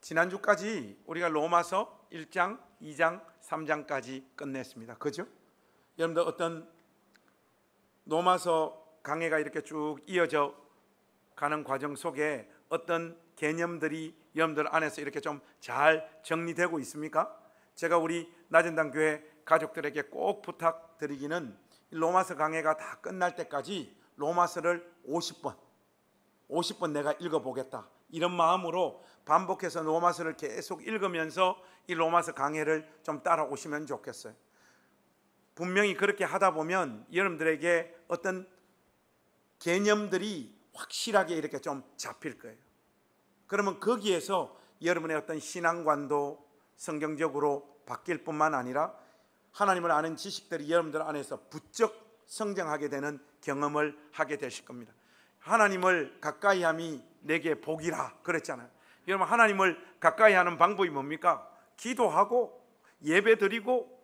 지난주까지 우리가 로마서 1장, 2장, 3장까지 끝냈습니다. 그죠? 여러분들 어떤 로마서 강해가 이렇게 쭉 이어져 가는 과정 속에 어떤 개념들이 여러분들 안에서 이렇게 좀 잘 정리되고 있습니까? 제가 우리 낮은당 교회 가족들에게 꼭 부탁드리기는 로마서 강해가 다 끝날 때까지 로마서를 50번 내가 읽어보겠다, 이런 마음으로 반복해서 로마서를 계속 읽으면서 이 로마서 강해를 좀 따라오시면 좋겠어요. 분명히 그렇게 하다 보면 여러분들에게 어떤 개념들이 확실하게 이렇게 좀 잡힐 거예요. 그러면 거기에서 여러분의 어떤 신앙관도 성경적으로 바뀔 뿐만 아니라 하나님을 아는 지식들이 여러분들 안에서 부쩍 성장하게 되는 경험을 하게 되실 겁니다. 하나님을 가까이 함이 내게 복이라 그랬잖아요. 여러분, 하나님을 가까이 하는 방법이 뭡니까? 기도하고 예배드리고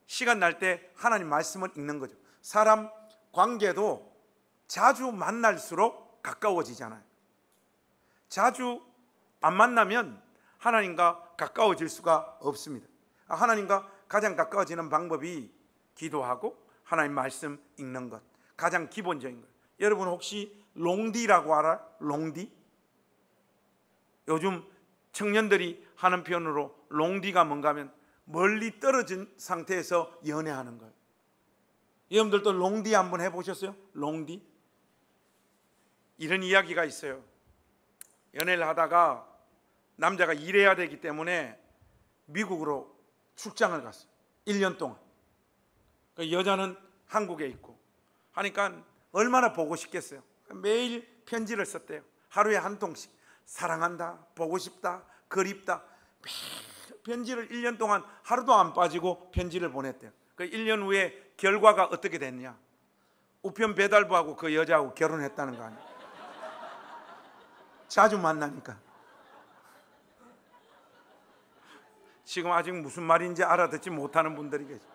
시간 날 때 하나님 말씀을 읽는 거죠. 사람 관계도 자주 만날수록 가까워지잖아요. 자주 안 만나면 하나님과 가까워질 수가 없습니다. 하나님과 가장 가까워지는 방법이 기도하고 하나님 말씀 읽는 것, 가장 기본적인 것. 여러분 혹시 롱디라고 알아요? 롱디? 요즘 청년들이 하는 표현으로 롱디가 뭔가 하면 멀리 떨어진 상태에서 연애하는 거예요. 여러분들도 롱디 한번 해보셨어요? 롱디? 이런 이야기가 있어요. 연애를 하다가 남자가 일해야 되기 때문에 미국으로 출장을 갔어요. 1년 동안. 여자는 한국에 있고 하니까 얼마나 보고 싶겠어요. 매일 편지를 썼대요. 하루에 한 통씩. 사랑한다, 보고 싶다, 그립다. 매일 편지를 1년 동안 하루도 안 빠지고 편지를 보냈대요. 그 1년 후에 결과가 어떻게 됐냐? 우편 배달부하고 그 여자하고 결혼했다는 거 아니에요? 자주 만나니까. 지금 아직 무슨 말인지 알아듣지 못하는 분들이 계세요.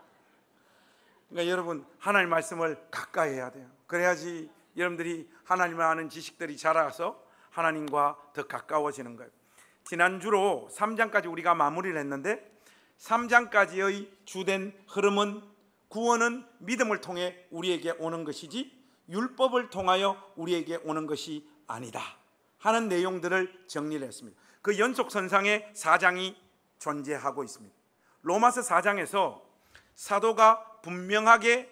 그러니까 여러분, 하나님 말씀을 가까이 해야 돼요. 그래야지 여러분들이 하나님을 아는 지식들이 자라서 하나님과 더 가까워지는 거예요. 지난주로 3장까지 우리가 마무리를 했는데 3장까지의 주된 흐름은 구원은 믿음을 통해 우리에게 오는 것이지 율법을 통하여 우리에게 오는 것이 아니다 하는 내용들을 정리를 했습니다. 그 연속선상에 4장이 존재하고 있습니다. 로마서 4장에서 사도가 분명하게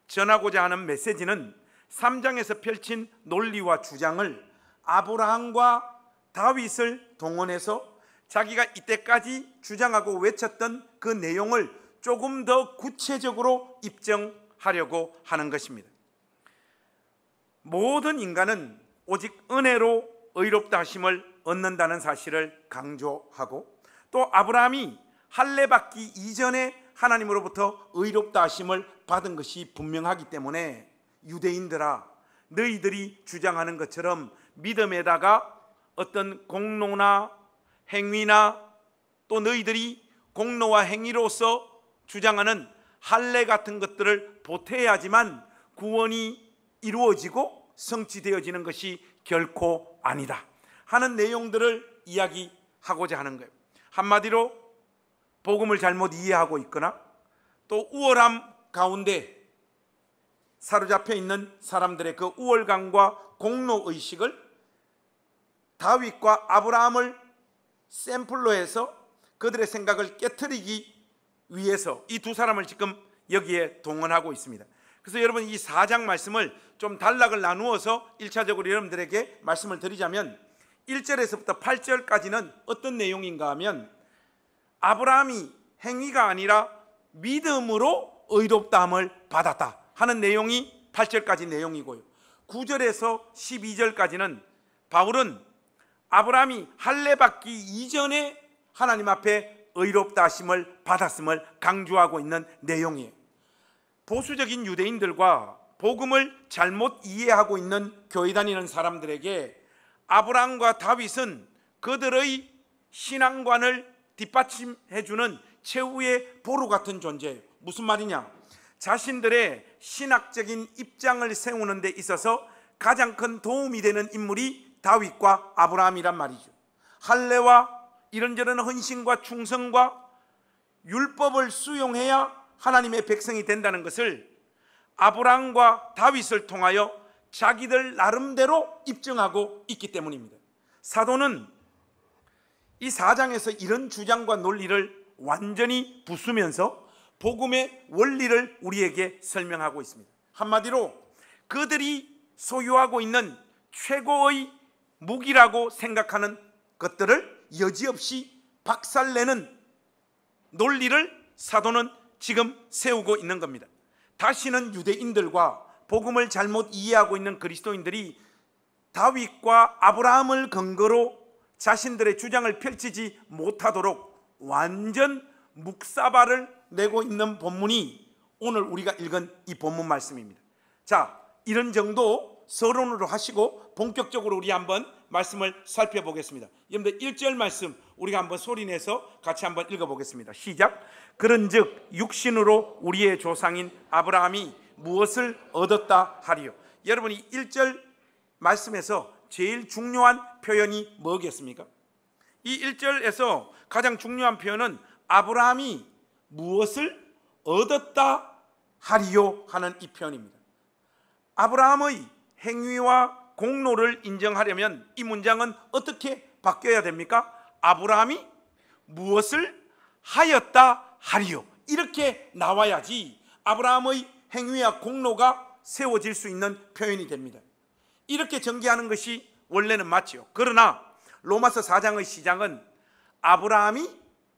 전하고자 하는 메시지는 3장에서 펼친 논리와 주장을 아브라함과 다윗을 동원해서 자기가 이때까지 주장하고 외쳤던 그 내용을 조금 더 구체적으로 입증하려고 하는 것입니다. 모든 인간은 오직 은혜로 의롭다 하심을 얻는다는 사실을 강조하고, 또 아브라함이 할례 받기 이전에 하나님으로부터 의롭다 하심을 받은 것이 분명하기 때문에 유대인들아, 너희들이 주장하는 것처럼 믿음에다가 어떤 공로나 행위나 또 너희들이 공로와 행위로서 주장하는 할례 같은 것들을 보태야지만 구원이 이루어지고 성취되어지는 것이 결코 아니다 하는 내용들을 이야기하고자 하는 거예요. 한마디로 복음을 잘못 이해하고 있거나 또 우월함 가운데 사로잡혀 있는 사람들의 그 우월감과 공로의식을 다윗과 아브라함을 샘플로 해서 그들의 생각을 깨트리기 위해서 이 두 사람을 지금 여기에 동원하고 있습니다. 그래서 여러분, 이 4장 말씀을 좀 단락을 나누어서 1차적으로 여러분들에게 말씀을 드리자면 1절에서부터 8절까지는 어떤 내용인가 하면 아브라함이 행위가 아니라 믿음으로 의롭다함을 받았다 하는 내용이 8절까지 내용이고요. 9절에서 12절까지는 바울은 아브라함이 할례 받기 이전에 하나님 앞에 의롭다 하심을 받았음을 강조하고 있는 내용이에요. 보수적인 유대인들과 복음을 잘못 이해하고 있는 교회 다니는 사람들에게 아브라함과 다윗은 그들의 신앙관을 뒷받침해주는 최후의 보루 같은 존재예요. 무슨 말이냐? 자신들의 신학적인 입장을 세우는 데 있어서 가장 큰 도움이 되는 인물이 다윗과 아브라함이란 말이죠. 할례와 이런저런 헌신과 충성과 율법을 수용해야 하나님의 백성이 된다는 것을 아브라함과 다윗을 통하여 자기들 나름대로 입증하고 있기 때문입니다. 사도는 이 4장에서 이런 주장과 논리를 완전히 부수면서 복음의 원리를 우리에게 설명하고 있습니다. 한마디로 그들이 소유하고 있는 최고의 무기라고 생각하는 것들을 여지없이 박살내는 논리를 사도는 지금 세우고 있는 겁니다. 다시는 유대인들과 복음을 잘못 이해하고 있는 그리스도인들이 다윗과 아브라함을 근거로 자신들의 주장을 펼치지 못하도록 완전 묵사발을 내고 있는 본문이 오늘 우리가 읽은 이 본문 말씀입니다. 자, 이런 정도 서론으로 하시고 본격적으로 우리 한번 말씀을 살펴보겠습니다. 여러분들 1절 말씀 우리가 한번 소리내서 같이 한번 읽어보겠습니다. 시작. 그런즉 육신으로 우리의 조상인 아브라함이 무엇을 얻었다 하리요. 여러분이 1절 말씀에서 제일 중요한 표현이 뭐겠습니까? 이 1절에서 가장 중요한 표현은 아브라함이 무엇을 얻었다 하리요 하는 이 표현입니다. 아브라함의 행위와 공로를 인정하려면 이 문장은 어떻게 바뀌어야 됩니까? 아브라함이 무엇을 하였다 하리요, 이렇게 나와야지 아브라함의 행위와 공로가 세워질 수 있는 표현이 됩니다. 이렇게 전개하는 것이 원래는 맞죠. 그러나 로마서 4장의 시작은 아브라함이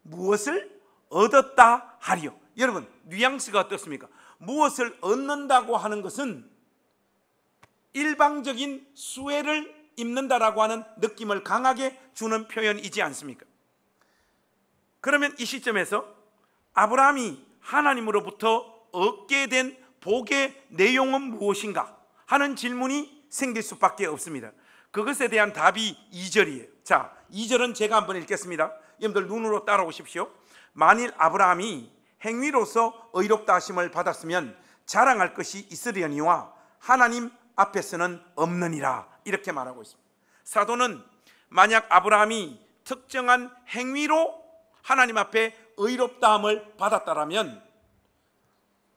무엇을 얻었다 하리요. 여러분, 뉘앙스가 어떻습니까? 무엇을 얻는다고 하는 것은 일방적인 수혜를 입는다라고 하는 느낌을 강하게 주는 표현이지 않습니까? 그러면 이 시점에서 아브라함이 하나님으로부터 얻게 된 복의 내용은 무엇인가 하는 질문이 생길 수밖에 없습니다. 그것에 대한 답이 2절이에요. 자, 2절은 제가 한번 읽겠습니다. 여러분들 눈으로 따라오십시오. 만일 아브라함이 행위로서 의롭다 하심을 받았으면 자랑할 것이 있으려니와 하나님 앞에서는 없느니라, 이렇게 말하고 있습니다. 사도는 만약 아브라함이 특정한 행위로 하나님 앞에 의롭다함을 받았다라면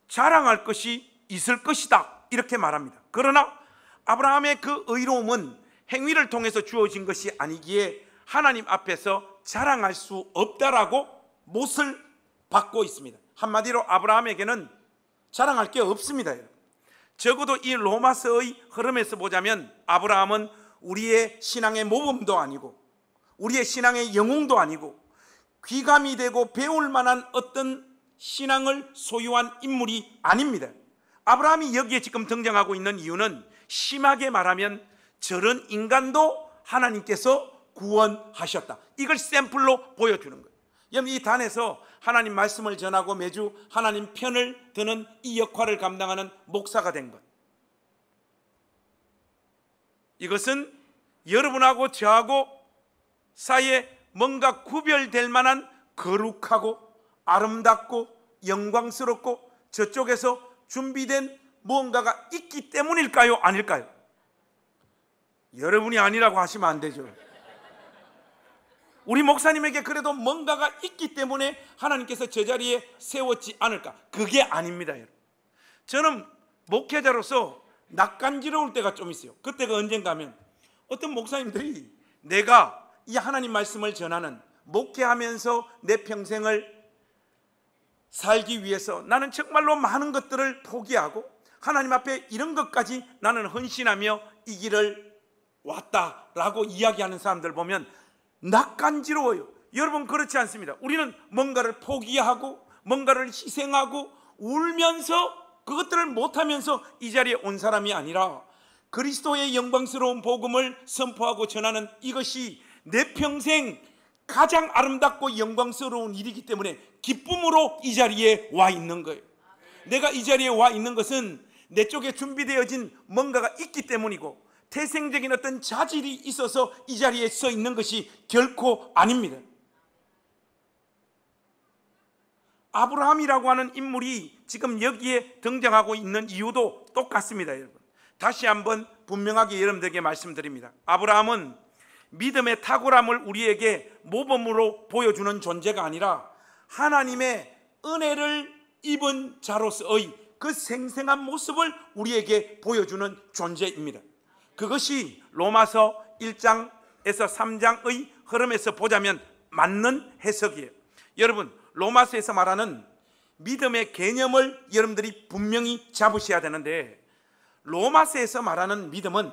자랑할 것이 있을 것이다, 이렇게 말합니다. 그러나 아브라함의 그 의로움은 행위를 통해서 주어진 것이 아니기에 하나님 앞에서 자랑할 수 없다라고 못을 받고 있습니다. 한마디로 아브라함에게는 자랑할 게 없습니다. 적어도 이 로마서의 흐름에서 보자면 아브라함은 우리의 신앙의 모범도 아니고 우리의 신앙의 영웅도 아니고 귀감이 되고 배울 만한 어떤 신앙을 소유한 인물이 아닙니다. 아브라함이 여기에 지금 등장하고 있는 이유는 심하게 말하면 저런 인간도 하나님께서 구원하셨다, 이걸 샘플로 보여주는 거예요. 여러분, 이 단에서 하나님 말씀을 전하고 매주 하나님 편을 드는 이 역할을 감당하는 목사가 된 것, 이것은 여러분하고 저하고 사이에 뭔가 구별될 만한 거룩하고 아름답고 영광스럽고 저쪽에서 준비된 무언가가 있기 때문일까요? 아닐까요? 여러분이 아니라고 하시면 안 되죠. 우리 목사님에게 그래도 뭔가가 있기 때문에 하나님께서 저 자리에 세웠지 않을까? 그게 아닙니다, 여러분. 저는 목회자로서 낯간지러울 때가 좀 있어요. 그때가 언젠가 하면 어떤 목사님들이 내가 이 하나님 말씀을 전하는, 목회하면서 내 평생을 살기 위해서 나는 정말로 많은 것들을 포기하고 하나님 앞에 이런 것까지 나는 헌신하며 이 길을 왔다라고 이야기하는 사람들 보면 낯간지러워요. 여러분, 그렇지 않습니다. 우리는 뭔가를 포기하고 뭔가를 희생하고 울면서 그것들을 못하면서 이 자리에 온 사람이 아니라 그리스도의 영광스러운 복음을 선포하고 전하는 이것이 내 평생 가장 아름답고 영광스러운 일이기 때문에 기쁨으로 이 자리에 와 있는 거예요. 내가 이 자리에 와 있는 것은 내 쪽에 준비되어진 뭔가가 있기 때문이고 태생적인 어떤 자질이 있어서 이 자리에 서 있는 것이 결코 아닙니다. 아브라함이라고 하는 인물이 지금 여기에 등장하고 있는 이유도 똑같습니다, 여러분. 다시 한번 분명하게 여러분들에게 말씀드립니다. 아브라함은 믿음의 탁월함을 우리에게 모범으로 보여주는 존재가 아니라 하나님의 은혜를 입은 자로서의 그 생생한 모습을 우리에게 보여주는 존재입니다. 그것이 로마서 1장에서 3장의 흐름에서 보자면 맞는 해석이에요. 여러분, 로마서에서 말하는 믿음의 개념을 여러분들이 분명히 잡으셔야 되는데, 로마서에서 말하는 믿음은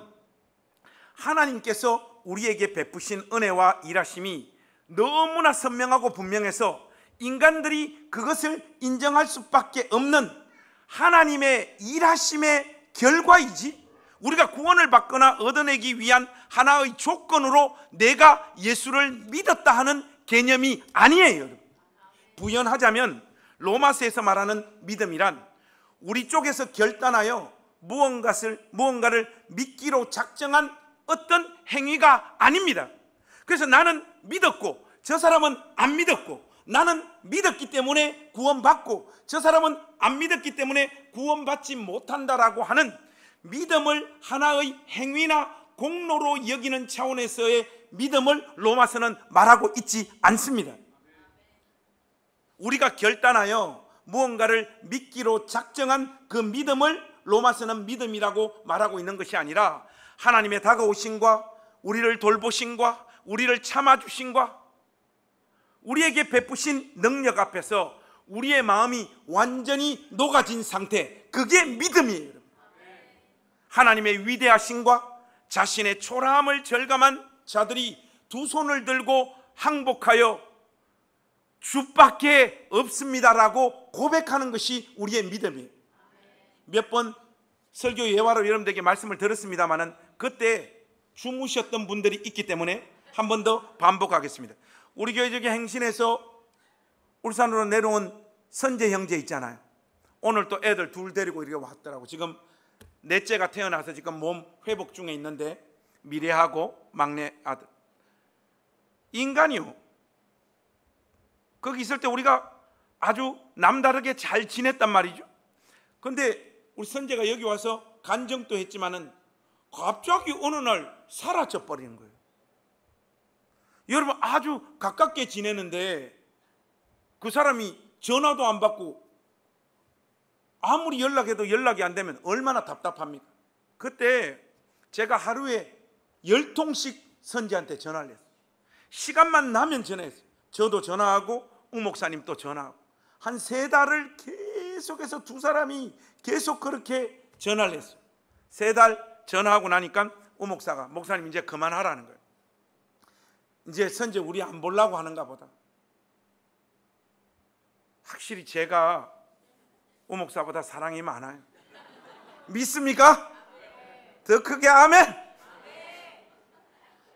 하나님께서 우리에게 베푸신 은혜와 일하심이 너무나 선명하고 분명해서 인간들이 그것을 인정할 수밖에 없는 하나님의 일하심의 결과이지, 우리가 구원을 받거나 얻어내기 위한 하나의 조건으로 내가 예수를 믿었다 하는 개념이 아니에요. 부연하자면 로마서에서 말하는 믿음이란 우리 쪽에서 결단하여 무언가를 믿기로 작정한 어떤 행위가 아닙니다. 그래서 나는 믿었고 저 사람은 안 믿었고, 나는 믿었기 때문에 구원받고 저 사람은 안 믿었기 때문에 구원받지 못한다라고 하는 믿음을 하나의 행위나 공로로 여기는 차원에서의 믿음을 로마서는 말하고 있지 않습니다. 우리가 결단하여 무언가를 믿기로 작정한 그 믿음을 로마서는 믿음이라고 말하고 있는 것이 아니라 하나님의 다가오심과 우리를 돌보심과 우리를 참아주심과 우리에게 베푸신 능력 앞에서 우리의 마음이 완전히 녹아진 상태, 그게 믿음이에요. 하나님의 위대하심과 자신의 초라함을 절감한 자들이 두 손을 들고 항복하여 주밖에 없습니다라고 고백하는 것이 우리의 믿음이에요. 몇 번 설교 예화로 여러분들에게 말씀을 들었습니다마는 그때 주무셨던 분들이 있기 때문에 한 번 더 반복하겠습니다. 우리 교회적인 행신에서 울산으로 내려온 선재 형제 있잖아요. 오늘 또 애들 둘 데리고 이렇게 왔더라고. 지금 넷째가 태어나서 지금 몸 회복 중에 있는데, 미래하고 막내 아들. 인간이요, 거기 있을 때 우리가 아주 남다르게 잘 지냈단 말이죠. 근데 우리 선재가 여기 와서 간증도 했지만은 갑자기 어느 날 사라져 버리는 거예요. 여러분, 아주 가깝게 지내는데 그 사람이 전화도 안 받고 아무리 연락해도 연락이 안 되면 얼마나 답답합니까? 그때 제가 하루에 10통씩 선지한테 전화를 했어요. 시간만 나면 전화했어요. 저도 전화하고 우 목사님 또 전화하고 한 3달을 계속해서 두 사람이 계속 그렇게 전화를 했어요. 3달 전화하고 나니까 우 목사가, 목사님 이제 그만하라는 거예요. 이제 선제 우리 안 보려고 하는가 보다. 확실히 제가 우 목사보다 사랑이 많아요. 믿습니까? 더 크게 아멘.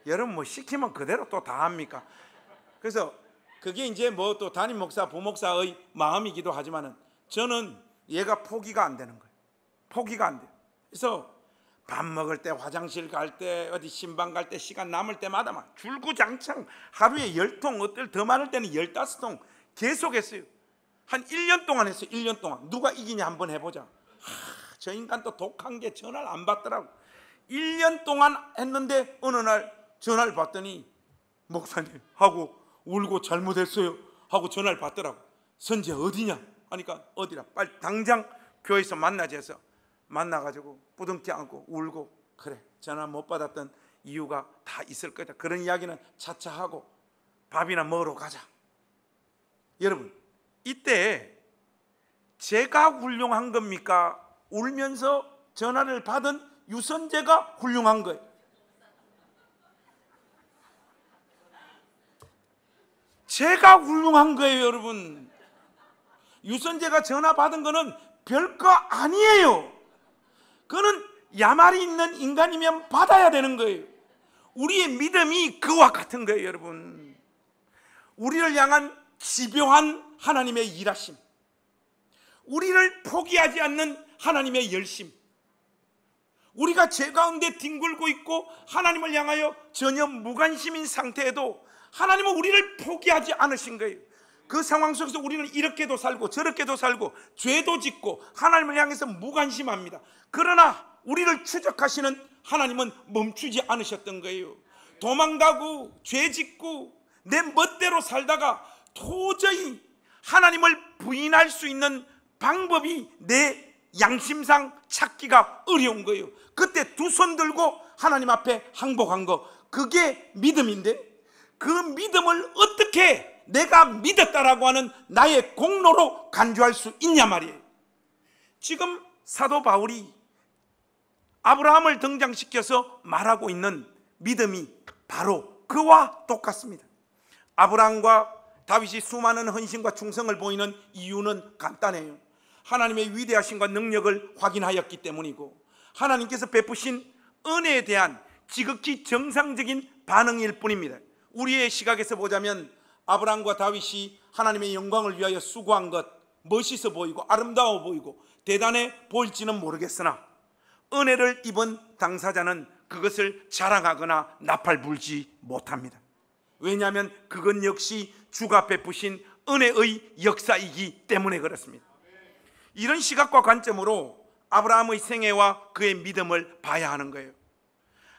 여러분 뭐 시키면 그대로 또 다 합니까? 그래서 그게 이제 뭐 또 담임 목사, 부목사의 마음이기도 하지만은 저는 얘가 포기가 안 되는 거예요. 포기가 안 돼요. 그래서 밥 먹을 때, 화장실 갈 때, 어디 신방 갈 때, 시간 남을 때마다 막 줄구장창 하루에 10통, 어떨 더 많을 때는 15통 계속 했어요. 한 1년 동안 했어요. 1년 동안. 누가 이기냐 한번 해보자. 저 인간 또 독한 게 전화를 안 받더라고. 1년 동안 했는데 어느 날 전화를 받더니 목사님 하고 울고 잘못했어요 하고 전화를 받더라고. 선재 어디냐 하니까 어디라, 빨리 당장 교회에서 만나자 해서 만나가지고 부둥켜 안고 울고, 그래 전화 못 받았던 이유가 다 있을 거다, 그런 이야기는 차차 하고 밥이나 먹으러 가자. 여러분, 이때 제가 훌륭한 겁니까? 울면서 전화를 받은 유선재가 훌륭한 거예요. 제가 훌륭한 거예요. 여러분, 유선재가 전화 받은 거는 별거 아니에요. 그거는 야말이 있는 인간이면 받아야 되는 거예요. 우리의 믿음이 그와 같은 거예요. 여러분, 우리를 향한 집요한 하나님의 일하심, 우리를 포기하지 않는 하나님의 열심, 우리가 죄 가운데 뒹굴고 있고 하나님을 향하여 전혀 무관심인 상태에도 하나님은 우리를 포기하지 않으신 거예요. 그 상황 속에서 우리는 이렇게도 살고 저렇게도 살고 죄도 짓고 하나님을 향해서 무관심합니다. 그러나 우리를 추적하시는 하나님은 멈추지 않으셨던 거예요. 도망가고 죄 짓고 내 멋대로 살다가 도저히 하나님을 부인할 수 있는 방법이 내 양심상 찾기가 어려운 거예요. 그때 두 손 들고 하나님 앞에 항복한 거, 그게 믿음인데, 그 믿음을 어떻게 내가 믿었다라고 하는 나의 공로로 간주할 수 있냐 말이에요. 지금 사도 바울이 아브라함을 등장시켜서 말하고 있는 믿음이 바로 그와 똑같습니다. 아브라함과 다윗이 수많은 헌신과 충성을 보이는 이유는 간단해요. 하나님의 위대하심과 능력을 확인하였기 때문이고, 하나님께서 베푸신 은혜에 대한 지극히 정상적인 반응일 뿐입니다. 우리의 시각에서 보자면 아브라함과 다윗이 하나님의 영광을 위하여 수고한 것, 멋있어 보이고 아름다워 보이고 대단해 보일지는 모르겠으나, 은혜를 입은 당사자는 그것을 자랑하거나 나팔 불지 못합니다. 왜냐하면 그건 역시 주가 베푸신 은혜의 역사이기 때문에 그렇습니다. 이런 시각과 관점으로 아브라함의 생애와 그의 믿음을 봐야 하는 거예요.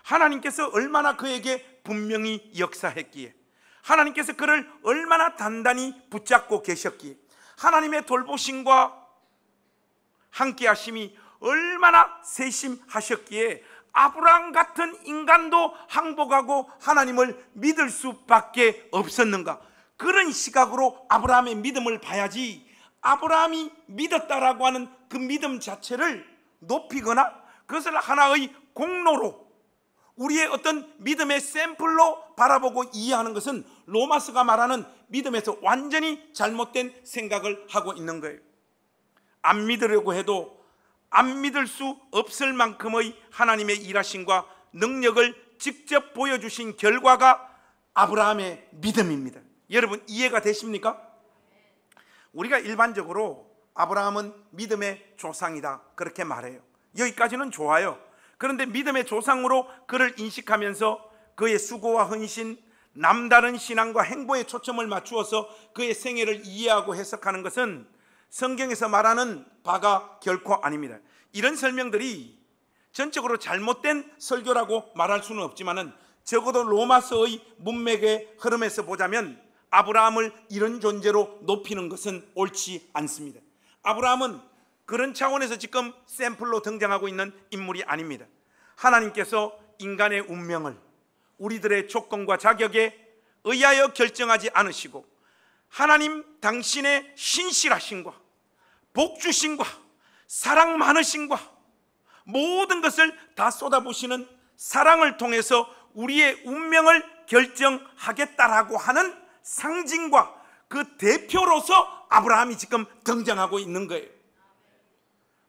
하나님께서 얼마나 그에게 분명히 역사했기에, 하나님께서 그를 얼마나 단단히 붙잡고 계셨기에, 하나님의 돌보심과 함께 하심이 얼마나 세심하셨기에 아브라함 같은 인간도 항복하고 하나님을 믿을 수밖에 없었는가. 그런 시각으로 아브라함의 믿음을 봐야지, 아브라함이 믿었다라고 하는 그 믿음 자체를 높이거나 그것을 하나의 공로로, 우리의 어떤 믿음의 샘플로 바라보고 이해하는 것은 로마서가 말하는 믿음에서 완전히 잘못된 생각을 하고 있는 거예요. 안 믿으려고 해도 안 믿을 수 없을 만큼의 하나님의 일하심과 능력을 직접 보여주신 결과가 아브라함의 믿음입니다. 여러분, 이해가 되십니까? 우리가 일반적으로 아브라함은 믿음의 조상이다 그렇게 말해요. 여기까지는 좋아요. 그런데 믿음의 조상으로 그를 인식하면서 그의 수고와 헌신, 남다른 신앙과 행보에 초점을 맞추어서 그의 생애를 이해하고 해석하는 것은 성경에서 말하는 바가 결코 아닙니다. 이런 설명들이 전적으로 잘못된 설교라고 말할 수는 없지만은, 적어도 로마서의 문맥의 흐름에서 보자면 아브라함을 이런 존재로 높이는 것은 옳지 않습니다. 아브라함은 그런 차원에서 지금 샘플로 등장하고 있는 인물이 아닙니다. 하나님께서 인간의 운명을 우리들의 조건과 자격에 의하여 결정하지 않으시고, 하나님 당신의 신실하심과 복주심과 사랑 많으심과 모든 것을 다 쏟아부시는 사랑을 통해서 우리의 운명을 결정하겠다라고 하는 상징과 그 대표로서 아브라함이 지금 등장하고 있는 거예요.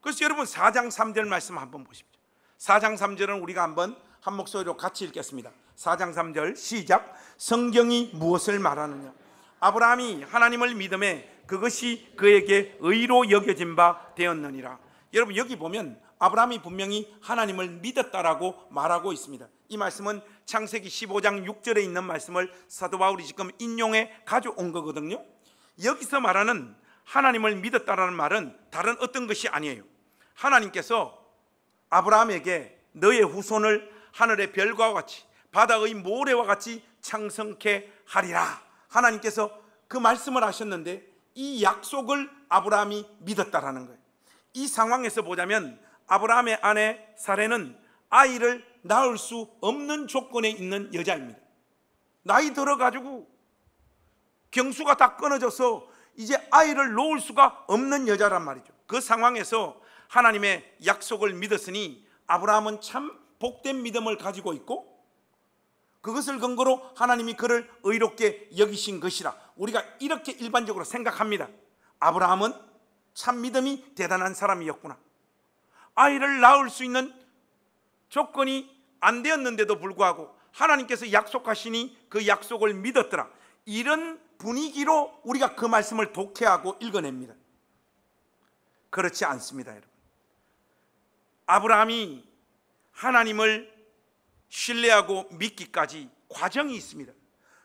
그래서 여러분 4장 3절 말씀 한번 보십시오. 4장 3절은 우리가 한번 한 목소리로 같이 읽겠습니다. 4장 3절 시작. 성경이 무엇을 말하느냐? 아브라함이 하나님을 믿음에 그것이 그에게 의로 여겨진 바 되었느니라. 여러분, 여기 보면 아브라함이 분명히 하나님을 믿었다라고 말하고 있습니다. 이 말씀은 창세기 15장 6절에 있는 말씀을 사도 바울이 지금 인용해 가져온 거거든요. 여기서 말하는 하나님을 믿었다라는 말은 다른 어떤 것이 아니에요. 하나님께서 아브라함에게 너의 후손을 하늘의 별과 같이 바다의 모래와 같이 창성케 하리라, 하나님께서 그 말씀을 하셨는데, 이 약속을 아브라함이 믿었다라는 거예요. 이 상황에서 보자면 아브라함의 아내 사레는 아이를 낳을 수 없는 조건에 있는 여자입니다. 나이 들어가지고 경수가 다 끊어져서 이제 아이를 놓을 수가 없는 여자란 말이죠. 그 상황에서 하나님의 약속을 믿었으니 아브라함은 참 복된 믿음을 가지고 있고, 그것을 근거로 하나님이 그를 의롭게 여기신 것이라 우리가 이렇게 일반적으로 생각합니다. 아브라함은 참 믿음이 대단한 사람이었구나. 아이를 낳을 수 있는 조건이 안 되었는데도 불구하고 하나님께서 약속하시니 그 약속을 믿었더라. 이런 분위기로 우리가 그 말씀을 독해하고 읽어냅니다. 그렇지 않습니다, 여러분. 아브라함이 하나님을 신뢰하고 믿기까지 과정이 있습니다.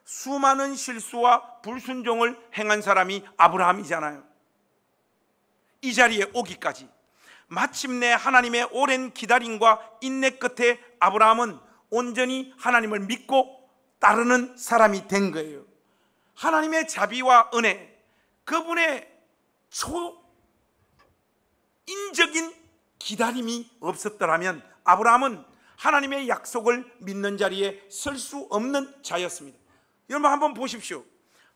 수많은 실수와 불순종을 행한 사람이 아브라함이잖아요. 이 자리에 오기까지 마침내 하나님의 오랜 기다림과 인내 끝에 아브라함은 온전히 하나님을 믿고 따르는 사람이 된 거예요. 하나님의 자비와 은혜, 그분의 초인적인 기다림이 없었더라면 아브라함은 하나님의 약속을 믿는 자리에 설 수 없는 자였습니다. 여러분 한번 보십시오.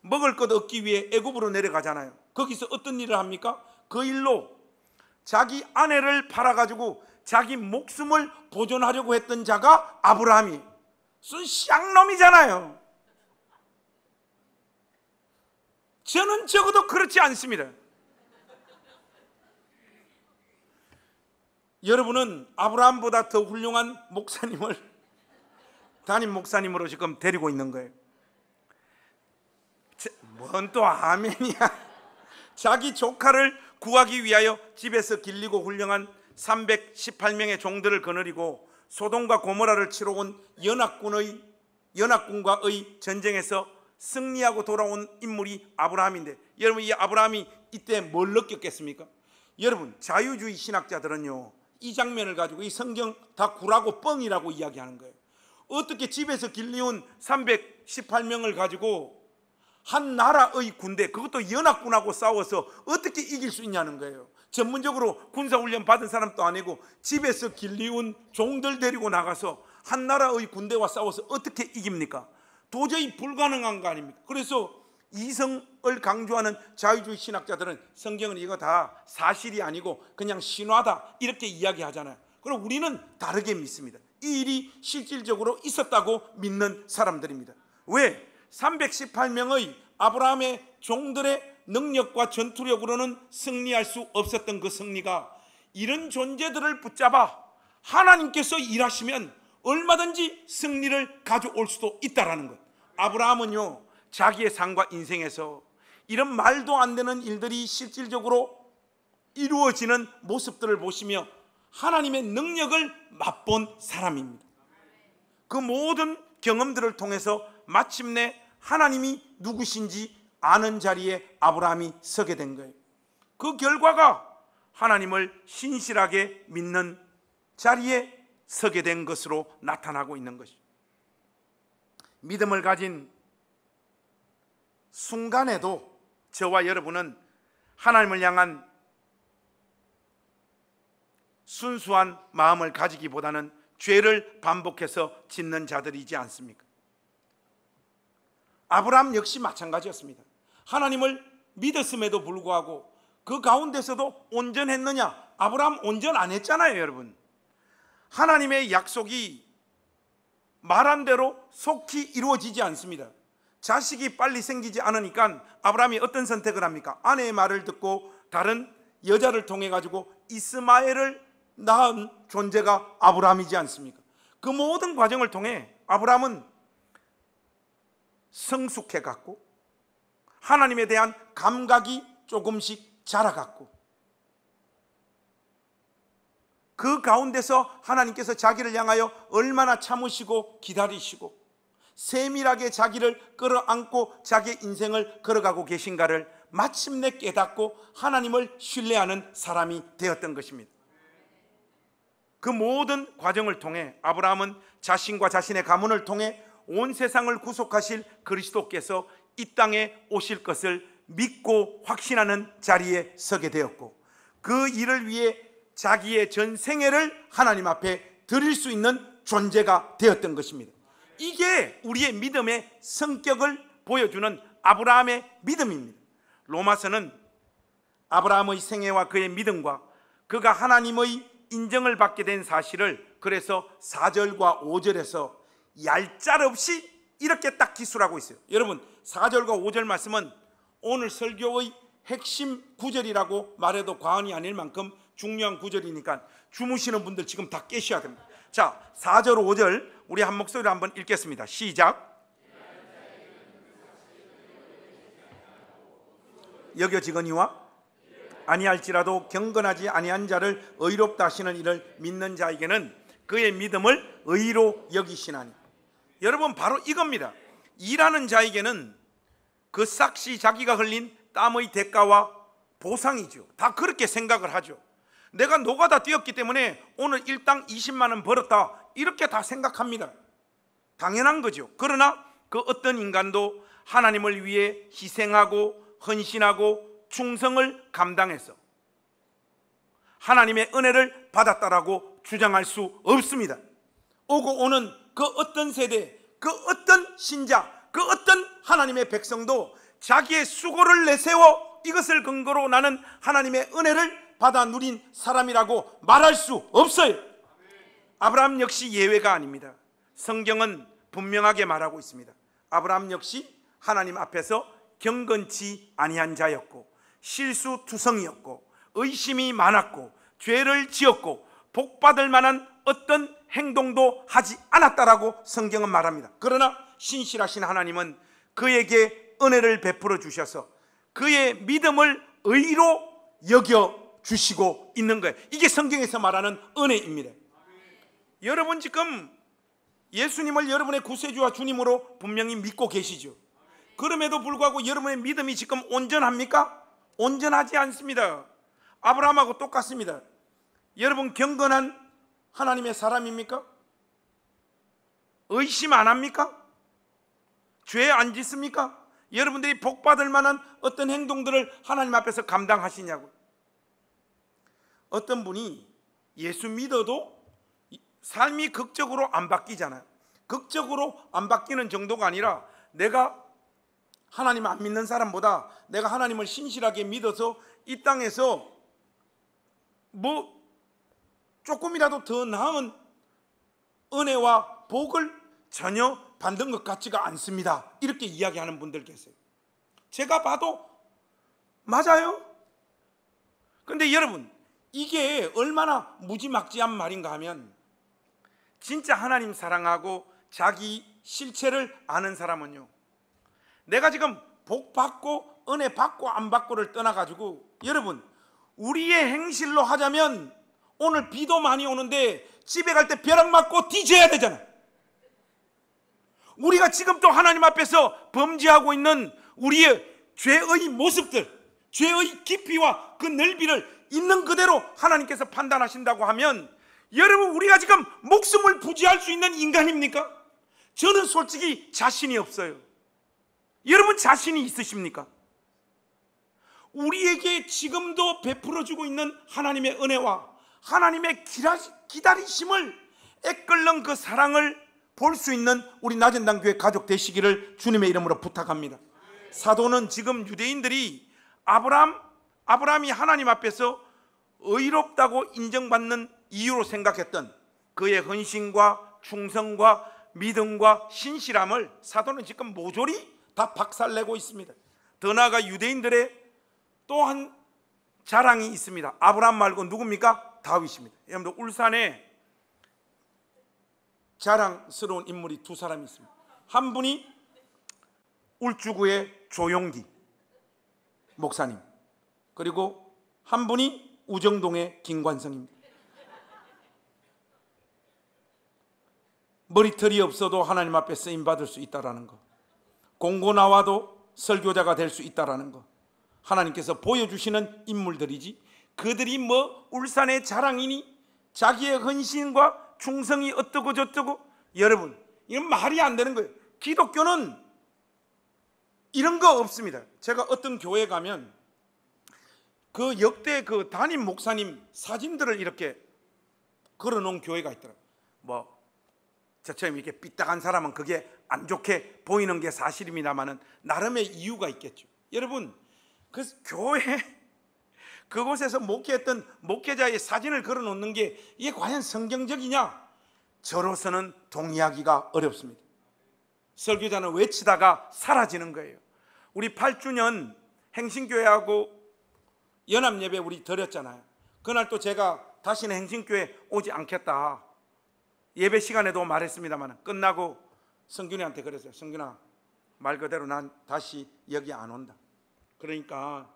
먹을 것 얻기 위해 애굽으로 내려가잖아요. 거기서 어떤 일을 합니까? 그 일로 자기 아내를 팔아가지고 자기 목숨을 보존하려고 했던 자가 아브라함이 순 쌍놈이잖아요. 저는 적어도 그렇지 않습니다. 여러분은 아브라함보다 더 훌륭한 목사님을 담임 목사님으로 지금 데리고 있는 거예요. 뭔 또 아멘이야. 자기 조카를 구하기 위하여 집에서 길리고 훌륭한 318명의 종들을 거느리고 소돔과 고모라를 치러 온 연합군과의 전쟁에서 승리하고 돌아온 인물이 아브라함인데, 여러분 이 아브라함이 이때 뭘 느꼈겠습니까? 여러분 자유주의 신학자들은요 이 장면을 가지고 이 성경 다 구라고 뻥이라고 이야기하는 거예요. 어떻게 집에서 길리온 318명을 가지고 한 나라의 군대, 그것도 연합군하고 싸워서 어떻게 이길 수 있냐는 거예요. 전문적으로 군사훈련 받은 사람도 아니고 집에서 길리온 종들 데리고 나가서 한 나라의 군대와 싸워서 어떻게 이깁니까? 도저히 불가능한 거 아닙니까? 그래서 이성을 강조하는 자유주의 신학자들은 성경은 이거 다 사실이 아니고 그냥 신화다 이렇게 이야기하잖아요. 그럼 우리는 다르게 믿습니다. 이 일이 실질적으로 있었다고 믿는 사람들입니다. 왜? 318명의 아브라함의 종들의 능력과 전투력으로는 승리할 수 없었던 그 승리가 이런 존재들을 붙잡아 하나님께서 일하시면 얼마든지 승리를 가져올 수도 있다라는 것. 아브라함은요 자기의 삶과 인생에서 이런 말도 안 되는 일들이 실질적으로 이루어지는 모습들을 보시며 하나님의 능력을 맛본 사람입니다. 그 모든 경험들을 통해서 마침내 하나님이 누구신지 아는 자리에 아브라함이 서게 된 거예요. 그 결과가 하나님을 신실하게 믿는 자리에 서게 된 것으로 나타나고 있는 것이죠. 믿음을 가진 순간에도 저와 여러분은 하나님을 향한 순수한 마음을 가지기보다는 죄를 반복해서 짓는 자들이지 않습니까? 아브라함 역시 마찬가지였습니다. 하나님을 믿었음에도 불구하고 그 가운데서도 온전했느냐? 아브라함 온전 안 했잖아요, 여러분. 하나님의 약속이 말한 대로 속히 이루어지지 않습니다. 자식이 빨리 생기지 않으니까 아브라함이 어떤 선택을 합니까? 아내의 말을 듣고 다른 여자를 통해 가지고 이스마엘을 낳은 존재가 아브라함이지 않습니까? 그 모든 과정을 통해 아브라함은 성숙해 갔고 하나님에 대한 감각이 조금씩 자라갔고 그 가운데서 하나님께서 자기를 향하여 얼마나 참으시고 기다리시고 세밀하게 자기를 끌어안고 자기의 인생을 걸어가고 계신가를 마침내 깨닫고 하나님을 신뢰하는 사람이 되었던 것입니다. 그 모든 과정을 통해 아브라함은 자신과 자신의 가문을 통해 온 세상을 구속하실 그리스도께서 이 땅에 오실 것을 믿고 확신하는 자리에 서게 되었고 그 일을 위해 자기의 전 생애를 하나님 앞에 드릴 수 있는 존재가 되었던 것입니다. 이게 우리의 믿음의 성격을 보여주는 아브라함의 믿음입니다. 로마서는 아브라함의 생애와 그의 믿음과 그가 하나님의 인정을 받게 된 사실을 그래서 4절과 5절에서 얄짤없이 이렇게 딱 기술하고 있어요. 여러분 4절과 5절 말씀은 오늘 설교의 핵심 구절이라고 말해도 과언이 아닐 만큼 중요한 구절이니까 주무시는 분들 지금 다 깨셔야 됩니다. 자, 4절 5절 우리 한 목소리로 한번 읽겠습니다. 시작. 여겨지거니와 아니할지라도 경건하지 아니한 자를 의롭다 하시는 이를 믿는 자에게는 그의 믿음을 의로 여기시나니. 여러분 바로 이겁니다. 일하는 자에게는 그 싹시 자기가 흘린 땀의 대가와 보상이죠. 다 그렇게 생각을 하죠. 내가 노가다 뛰었기 때문에 오늘 일당 20만 원 벌었다 이렇게 다 생각합니다. 당연한 거죠. 그러나 그 어떤 인간도 하나님을 위해 희생하고 헌신하고 충성을 감당해서 하나님의 은혜를 받았다라고 주장할 수 없습니다. 오고 오는 그 어떤 세대, 그 어떤 신자, 그 어떤 하나님의 백성도 자기의 수고를 내세워 이것을 근거로 나는 하나님의 은혜를 받아 누린 사람이라고 말할 수 없어요. 아브라함 역시 예외가 아닙니다. 성경은 분명하게 말하고 있습니다. 아브라함 역시 하나님 앞에서 경건치 아니한 자였고 실수투성이었고 의심이 많았고 죄를 지었고 복받을 만한 어떤 행동도 하지 않았다라고 성경은 말합니다. 그러나 신실하신 하나님은 그에게 은혜를 베풀어 주셔서 그의 믿음을 의로 여겨 주시고 있는 거예요. 이게 성경에서 말하는 은혜입니다. 여러분 지금 예수님을 여러분의 구세주와 주님으로 분명히 믿고 계시죠. 그럼에도 불구하고 여러분의 믿음이 지금 온전합니까? 온전하지 않습니다. 아브라함하고 똑같습니다. 여러분 경건한 하나님의 사람입니까? 의심 안 합니까? 죄 안 짓습니까? 여러분들이 복받을 만한 어떤 행동들을 하나님 앞에서 감당하시냐고. 어떤 분이 예수 믿어도 삶이 극적으로 안 바뀌잖아요. 극적으로 안 바뀌는 정도가 아니라 내가 하나님 안 믿는 사람보다 내가 하나님을 신실하게 믿어서 이 땅에서 뭐 조금이라도 더 나은 은혜와 복을 전혀 받는 것 같지가 않습니다. 이렇게 이야기하는 분들 계세요. 제가 봐도 맞아요. 근데 여러분 이게 얼마나 무지막지한 말인가 하면 진짜 하나님 사랑하고 자기 실체를 아는 사람은요, 내가 지금 복 받고 은혜 받고 안 받고를 떠나가지고 여러분 우리의 행실로 하자면 오늘 비도 많이 오는데 집에 갈 때 벼락 맞고 뒤져야 되잖아. 우리가 지금 또 하나님 앞에서 범죄하고 있는 우리의 죄의 모습들, 죄의 깊이와 그 넓이를 있는 그대로 하나님께서 판단하신다고 하면 여러분 우리가 지금 목숨을 부지할 수 있는 인간입니까? 저는 솔직히 자신이 없어요. 여러분 자신이 있으십니까? 우리에게 지금도 베풀어주고 있는 하나님의 은혜와 하나님의 기다리심을 애끓는 그 사랑을 볼 수 있는 우리 나전단교회 가족 되시기를 주님의 이름으로 부탁합니다. 사도는 지금 유대인들이 아브라함이 하나님 앞에서 의롭다고 인정받는 이유로 생각했던 그의 헌신과 충성과 믿음과 신실함을 사도는 지금 모조리 다 박살내고 있습니다. 더 나아가 유대인들의 또한 자랑이 있습니다. 아브라함 말고 누굽니까? 다윗입니다. 여러분들 울산에 자랑스러운 인물이 두 사람이 있습니다. 한 분이 울주구의 조용기 목사님, 그리고 한 분이 우정동의 김관성입니다. 머리털이 없어도 하나님 앞에 쓰임받을 수 있다는 거, 공고 나와도 설교자가 될 수 있다는 거 하나님께서 보여주시는 인물들이지, 그들이 뭐 울산의 자랑이니 자기의 헌신과 충성이 어떠고 저떠고, 여러분 이건 말이 안 되는 거예요. 기독교는 이런 거 없습니다. 제가 어떤 교회 가면 그 역대 그 담임 목사님 사진들을 이렇게 걸어놓은 교회가 있더라고요. 뭐 저처럼 이렇게 삐딱한 사람은 그게 안 좋게 보이는 게 사실입니다만은 나름의 이유가 있겠죠. 여러분 그 교회 그곳에서 목회했던 목회자의 사진을 걸어놓는 게 이게 과연 성경적이냐? 저로서는 동의하기가 어렵습니다. 설교자는 외치다가 사라지는 거예요. 우리 8주년 행신교회하고 연합예배 우리 드렸잖아요. 그날 또 제가 다시는 행신교회 오지 않겠다 예배 시간에도 말했습니다만 끝나고 성균이한테 그랬어요. 성균아, 말 그대로 난 다시 여기 안 온다. 그러니까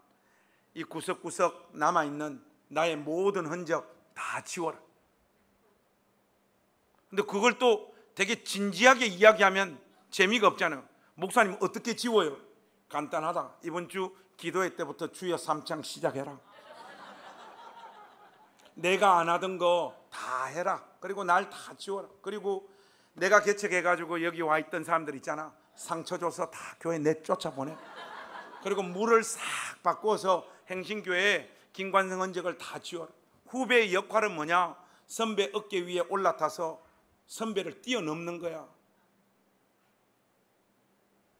이 구석구석 남아있는 나의 모든 흔적 다 지워라. 근데 그걸 또 되게 진지하게 이야기하면 재미가 없잖아요. 목사님 어떻게 지워요? 간단하다. 이번 주 기도회 때부터 주여 3창 시작해라. 내가 안 하던 거 다 해라. 그리고 날 다 지워라. 그리고 내가 개척해가지고 여기 와 있던 사람들 있잖아, 상처 줘서 다 교회 내쫓아보내. 그리고 물을 싹 바꾸어서 행신교회에 김관성 흔적을 다 지워라. 후배의 역할은 뭐냐? 선배 어깨 위에 올라타서 선배를 뛰어넘는 거야.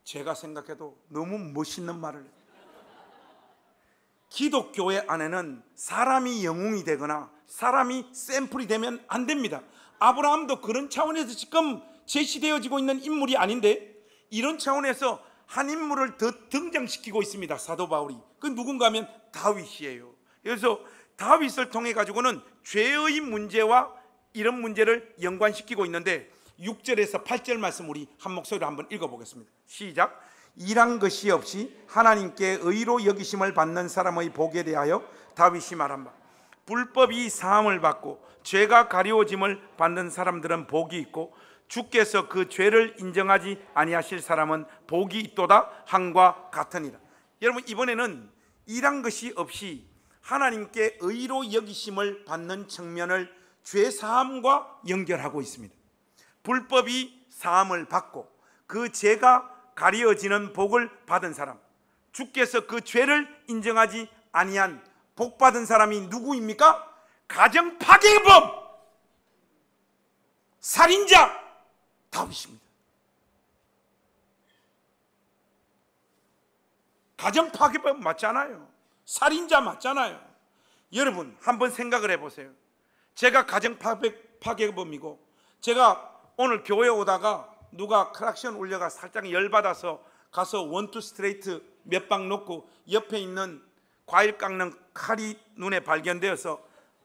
제가 생각해도 너무 멋있는 말을 해요. 기독교회 안에는 사람이 영웅이 되거나 사람이 샘플이 되면 안 됩니다. 아브라함도 그런 차원에서 지금 제시되어지고 있는 인물이 아닌데, 이런 차원에서 한 인물을 더 등장시키고 있습니다, 사도 바울이. 그 누군가 하면 다윗이에요. 그래서 다윗을 통해 가지고는 죄의 문제와 이런 문제를 연관시키고 있는데, 6절에서 8절 말씀 우리 한 목소리로 한번 읽어보겠습니다. 시작. 일한 것이 없이 하나님께 의로 여기심을 받는 사람의 복에 대하여 다윗이 말한 바, 불법이 사함을 받고 죄가 가리워짐을 받는 사람들은 복이 있고 주께서 그 죄를 인정하지 아니하실 사람은 복이 있도다 함과 같으니라. 여러분, 이번에는 일한 것이 없이 하나님께 의로 여기심을 받는 측면을 죄 사함과 연결하고 있습니다. 불법이 사함을 받고 그 죄가 가리어지는 복을 받은 사람, 주께서 그 죄를 인정하지 아니한 복 받은 사람이 누구입니까? 가정 파괴범, 살인자 다윗입니다. 가정 파괴범 맞잖아요. 살인자 맞잖아요. 여러분, 한번 생각을 해보세요. 제가 가정 파괴범이고, 제가 오늘 교회 오다가 누가 크락션 울려가 살짝 열받아서 가서 원투 스트레이트 몇 방 놓고 옆에 있는 과일 깎는 칼이 눈에 발견되어서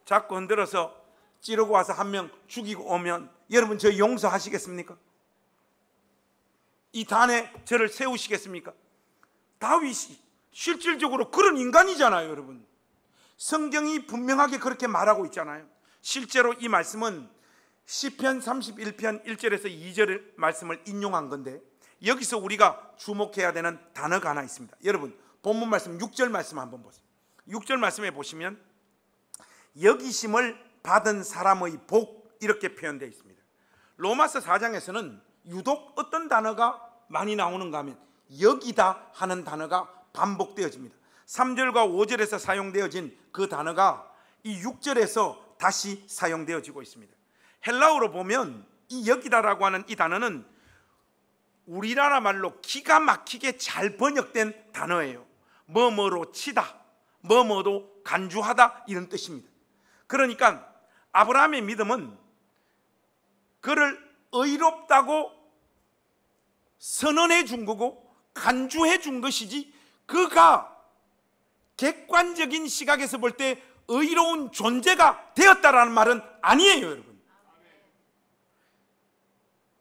자꾸 흔들어서 찌르고 와서 한 명 죽이고 오면 여러분, 저 용서하시겠습니까? 이 단에 저를 세우시겠습니까? 다윗이 실질적으로 그런 인간이잖아요. 여러분, 성경이 분명하게 그렇게 말하고 있잖아요. 실제로 이 말씀은 시편 31편 1절에서 2절 말씀을 인용한 건데, 여기서 우리가 주목해야 되는 단어가 하나 있습니다. 여러분, 본문 말씀 6절 말씀 한번 보세요. 6절 말씀에 보시면 여기심을 받은 사람의 복, 이렇게 표현되어 있습니다. 로마서 4장에서는 유독 어떤 단어가 많이 나오는가 하면 여기다 하는 단어가 반복되어집니다. 3절과 5절에서 사용되어진 그 단어가 이 6절에서 다시 사용되어지고 있습니다. 헬라어로 보면 이 여기다라고 하는 이 단어는 우리나라 말로 기가 막히게 잘 번역된 단어예요. 뭐뭐로 치다, 뭐뭐도 간주하다, 이런 뜻입니다. 그러니까 아브라함의 믿음은 그를 의롭다고 선언해 준 거고 간주해 준 것이지, 그가 객관적인 시각에서 볼 때 의로운 존재가 되었다라는 말은 아니에요. 여러분,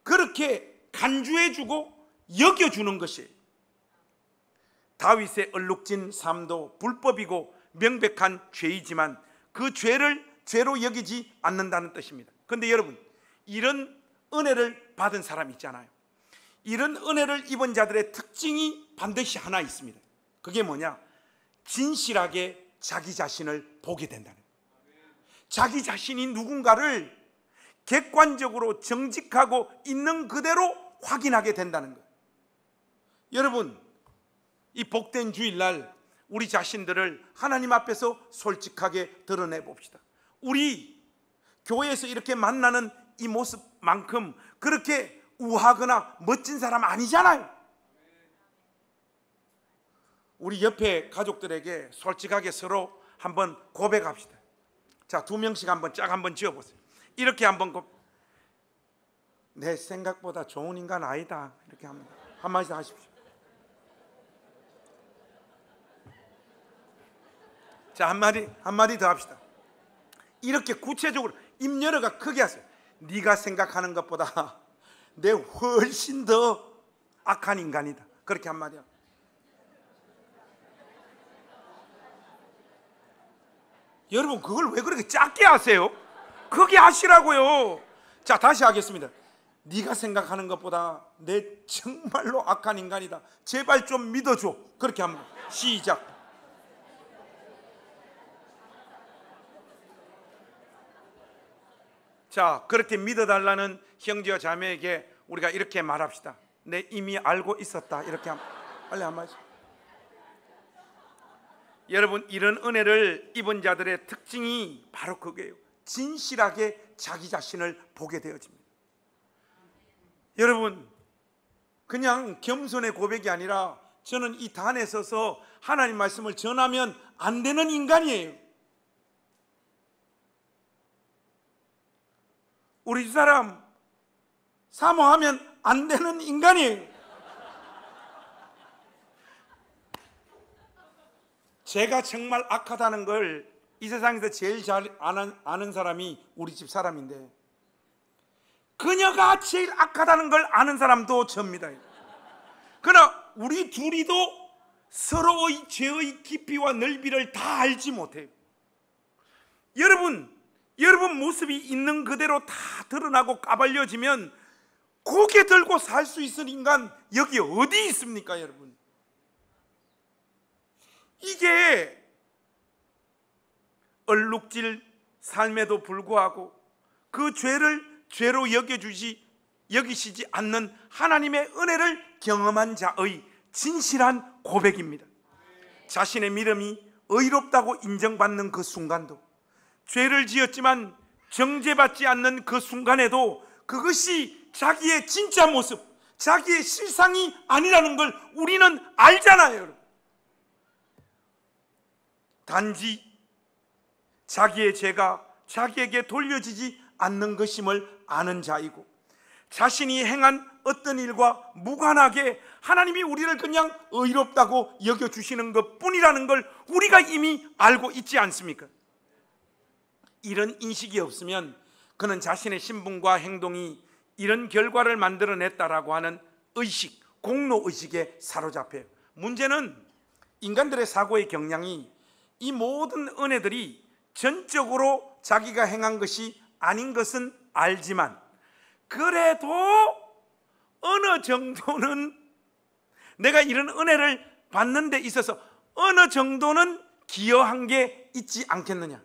그렇게 간주해주고 여겨주는 것이에요. 다윗의 얼룩진 삶도 불법이고 명백한 죄이지만 그 죄를 죄로 여기지 않는다는 뜻입니다. 그런데 여러분, 이런 은혜를 받은 사람이 있잖아요. 이런 은혜를 입은 자들의 특징이 반드시 하나 있습니다. 그게 뭐냐? 진실하게 자기 자신을 보게 된다는 거예요. 자기 자신이 누군가를 객관적으로 정직하고 있는 그대로 확인하게 된다는 거예요. 여러분, 이 복된 주일날 우리 자신들을 하나님 앞에서 솔직하게 드러내 봅시다. 우리 교회에서 이렇게 만나는 이 모습만큼 그렇게 우아하거나 멋진 사람 아니잖아요. 우리 옆에 가족들에게 솔직하게 서로 한번 고백합시다. 자, 2명씩 한번 쫙 한번 지어보세요. 이렇게 한번 내 생각보다 좋은 인간 아니다, 이렇게 한마디 하십시오. 자, 한마디 더 합시다. 이렇게 구체적으로 입 열어가 크게 하세요. 네가 생각하는 것보다 내 훨씬 더 악한 인간이다, 그렇게 한마디 하고. 여러분, 그걸 왜 그렇게 작게 하세요? 크게 하시라고요. 자, 다시 하겠습니다. 네가 생각하는 것보다 내 정말로 악한 인간이다, 제발 좀 믿어줘, 그렇게 합니다. 시작. 자, 그렇게 믿어달라는 형제와 자매에게 우리가 이렇게 말합시다. 내 이미 알고 있었다. 이렇게 빨리 한 말씀. 여러분, 이런 은혜를 입은 자들의 특징이 바로 그거예요. 진실하게 자기 자신을 보게 되어집니다. 여러분, 그냥 겸손의 고백이 아니라 저는 이 단에 서서 하나님 말씀을 전하면 안 되는 인간이에요. 우리 집사람 사모하면 안 되는 인간이에요. 제가 정말 악하다는 걸 이 세상에서 제일 잘 아는 사람이 우리 집 사람인데, 그녀가 제일 악하다는 걸 아는 사람도 접니다. 그러나 우리 둘이도 서로의 죄의 깊이와 넓이를 다 알지 못해요. 여러분 모습이 있는 그대로 다 드러나고 까발려지면 고개 들고 살 수 있는 인간 여기 어디 있습니까, 여러분? 이게 얼룩질 삶에도 불구하고 그 죄를 죄로 여기시지 않는 하나님의 은혜를 경험한 자의 진실한 고백입니다. 자신의 믿음이 의롭다고 인정받는 그 순간도, 죄를 지었지만 정죄받지 않는 그 순간에도 그것이 자기의 진짜 모습, 자기의 실상이 아니라는 걸 우리는 알잖아요, 여러분. 단지 자기의 죄가 자기에게 돌려지지 않는 것임을 아는 자이고, 자신이 행한 어떤 일과 무관하게 하나님이 우리를 그냥 의롭다고 여겨주시는 것 뿐이라는 걸 우리가 이미 알고 있지 않습니까? 이런 인식이 없으면 그는 자신의 신분과 행동이 이런 결과를 만들어냈다라고 하는 의식, 공로의식에 사로잡혀요. 문제는 인간들의 사고의 경향이 이 모든 은혜들이 전적으로 자기가 행한 것이 아닌 것은 알지만, 그래도 어느 정도는 내가 이런 은혜를 받는 데 있어서 어느 정도는 기여한 게 있지 않겠느냐.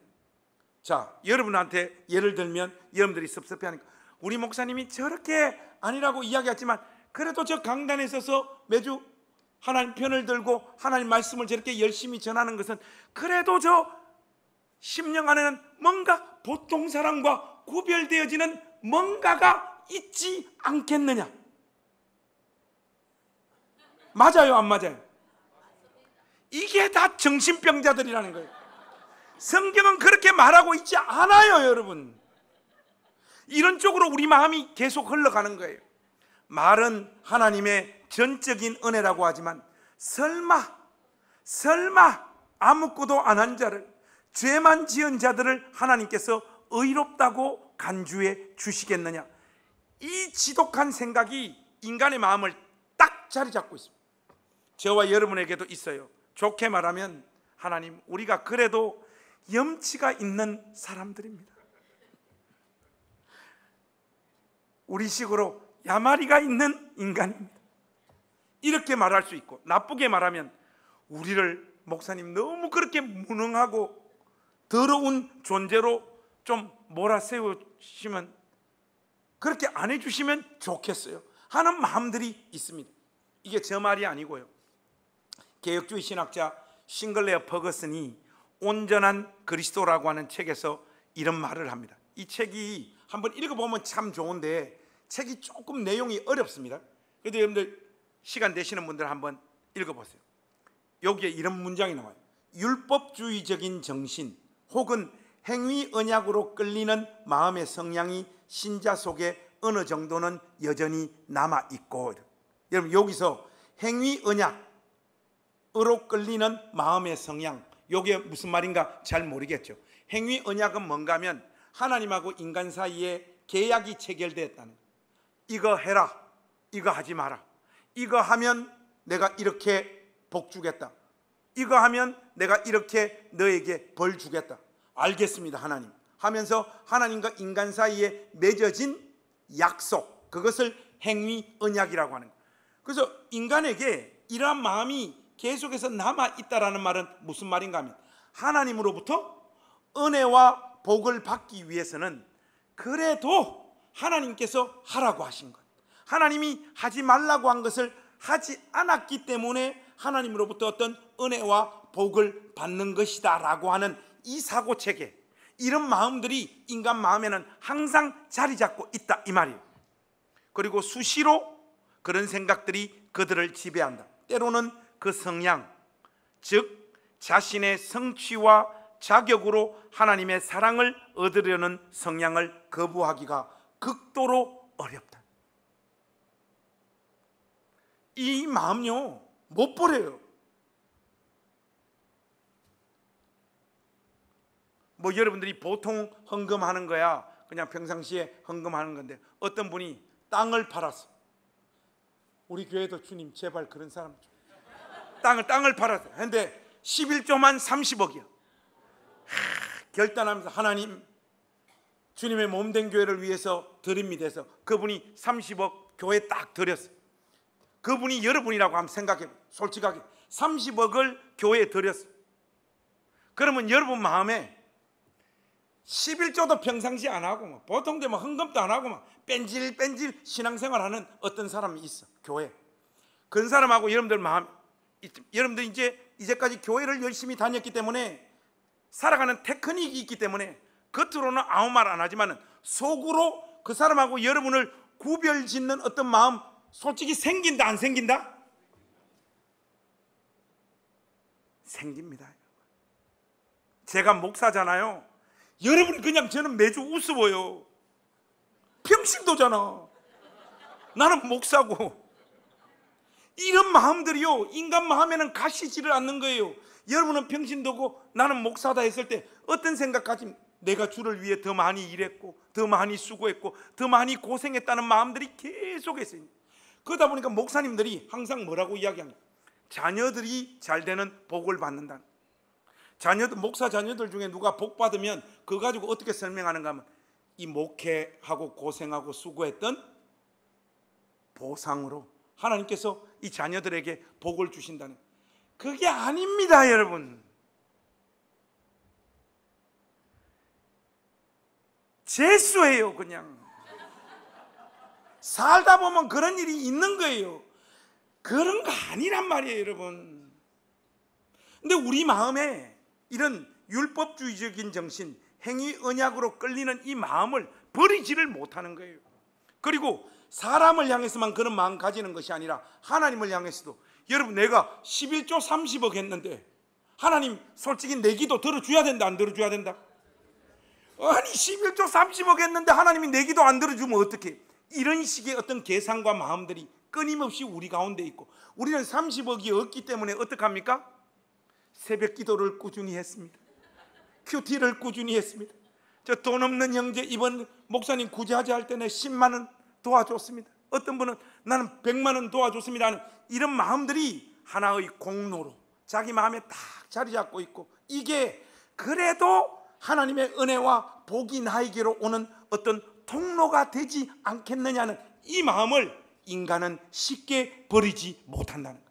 자, 여러분한테 예를 들면 여러분들이 섭섭해하니까, 우리 목사님이 저렇게 아니라고 이야기했지만 그래도 저 강단에 서서 매주 하나님 편을 들고 하나님 말씀을 저렇게 열심히 전하는 것은 그래도 저 심령 안에는 뭔가 보통 사람과 구별되어지는 뭔가가 있지 않겠느냐. 맞아요, 안 맞아요? 이게 다 정신병자들이라는 거예요. 성경은 그렇게 말하고 있지 않아요, 여러분. 이런 쪽으로 우리 마음이 계속 흘러가는 거예요. 말은 하나님의 전적인 은혜라고 하지만 설마 아무것도 안 한 자를, 죄만 지은 자들을 하나님께서 의롭다고 간주해 주시겠느냐. 이 지독한 생각이 인간의 마음을 딱 자리 잡고 있습니다. 저와 여러분에게도 있어요. 좋게 말하면 하나님, 우리가 그래도 염치가 있는 사람들입니다. 우리식으로 야마리가 있는 인간입니다. 이렇게 말할 수 있고, 나쁘게 말하면 우리를 목사님 너무 그렇게 무능하고 더러운 존재로 좀 몰아세우시면, 그렇게 안 해주시면 좋겠어요 하는 마음들이 있습니다. 이게 저 말이 아니고요, 개혁주의 신학자 싱글레어 퍼거슨이 온전한 그리스도라고 하는 책에서 이런 말을 합니다. 이 책이 한번 읽어보면 참 좋은데 책이 조금 내용이 어렵습니다. 그래도 여러분들 시간 되시는 분들 한번 읽어보세요. 여기에 이런 문장이 나와요. 율법주의적인 정신 혹은 행위 언약으로 끌리는 마음의 성향이 신자 속에 어느 정도는 여전히 남아있고, 여러분 여기서 행위 언약으로 끌리는 마음의 성향, 이게 무슨 말인가 잘 모르겠죠. 행위 언약은 뭔가 하면 하나님하고 인간 사이에 계약이 체결되었다는 거예요. 이거 해라, 이거 하지 마라, 이거 하면 내가 이렇게 복 주겠다, 이거 하면 내가 이렇게 너에게 벌 주겠다. 알겠습니다 하나님 하면서 하나님과 인간 사이에 맺어진 약속, 그것을 행위 언약이라고 하는 거예요. 그래서 인간에게 이러한 마음이 계속해서 남아있다라는 말은 무슨 말인가 하면, 하나님으로부터 은혜와 복을 받기 위해서는 그래도 하나님께서 하라고 하신 것, 하나님이 하지 말라고 한 것을 하지 않았기 때문에 하나님으로부터 어떤 은혜와 복을 받는 것이다 라고 하는 이 사고체계, 이런 마음들이 인간 마음에는 항상 자리 잡고 있다 이 말이에요. 그리고 수시로 그런 생각들이 그들을 지배한다. 때로는 그 성향, 즉 자신의 성취와 자격으로 하나님의 사랑을 얻으려는 성향을 거부하기가 극도로 어렵다. 이 마음요 못 버려요. 뭐 여러분들이 보통 헌금하는 거야 그냥 평상시에 헌금하는 건데, 어떤 분이 땅을 팔았어. 우리 교회도 주님 제발 그런 사람 좀. 땅을 팔았어. 근데 11조만 30억이야. 결단하면서 하나님 주님의 몸된 교회를 위해서 드립니다 해서 그분이 30억 교회에 딱 드렸어. 그분이 여러분이라고 한번 생각해. 솔직하게 30억을 교회에 드렸어. 그러면 여러분 마음에 11조도 평상시 안 하고 막 보통 되면 헌금도 안 하고 막 뺀질뺀질 신앙생활하는 어떤 사람이 있어. 교회 그런 사람하고 여러분들 마음, 여러분들 이제까지 교회를 열심히 다녔기 때문에 살아가는 테크닉이 있기 때문에 겉으로는 아무 말 안 하지만 속으로 그 사람하고 여러분을 구별짓는 어떤 마음 솔직히 생긴다 안 생긴다? 생깁니다. 제가 목사잖아요. 여러분이 그냥 저는 매주 우스워요. 평신도잖아. 나는 목사고. 이런 마음들이요 인간 마음에는 가시지를 않는 거예요. 여러분은 평신도고 나는 목사다 했을 때 어떤 생각까지, 내가 주를 위해 더 많이 일했고 더 많이 수고했고 더 많이 고생했다는 마음들이 계속했어요. 그러다 보니까 목사님들이 항상 뭐라고 이야기합니까? 자녀들이 잘 되는 복을 받는다. 자녀들, 목사 자녀들 중에 누가 복 받으면 그거 가지고 어떻게 설명하는가 하면 이 목회하고 고생하고 수고했던 보상으로 하나님께서 이 자녀들에게 복을 주신다는, 그게 아닙니다 여러분. 재수예요. 그냥 살다 보면 그런 일이 있는 거예요. 그런 거 아니란 말이에요 여러분. 근데 우리 마음에 이런 율법주의적인 정신, 행위 언약으로 끌리는 이 마음을 버리지를 못하는 거예요. 그리고 사람을 향해서만 그런 마음 가지는 것이 아니라 하나님을 향해서도, 여러분 내가 11조 30억 했는데 하나님 솔직히 내 기도 들어줘야 된다 안 들어줘야 된다? 아니 11조 30억 했는데 하나님이 내 기도 안 들어주면 어떡해? 이런 식의 어떤 계산과 마음들이 끊임없이 우리 가운데 있고, 우리는 30억이 없기 때문에 어떡합니까? 새벽 기도를 꾸준히 했습니다. 큐티를 꾸준히 했습니다. 저 돈 없는 형제 이번 목사님 구제하자 할 때는 10만 원 도와줬습니다. 어떤 분은 나는 100만 원 도와줬습니다 하는 이런 마음들이 하나의 공로로 자기 마음에 딱 자리 잡고 있고, 이게 그래도 하나님의 은혜와 복이 나에게로 오는 어떤 통로가 되지 않겠느냐는 이 마음을 인간은 쉽게 버리지 못한다는 거예요.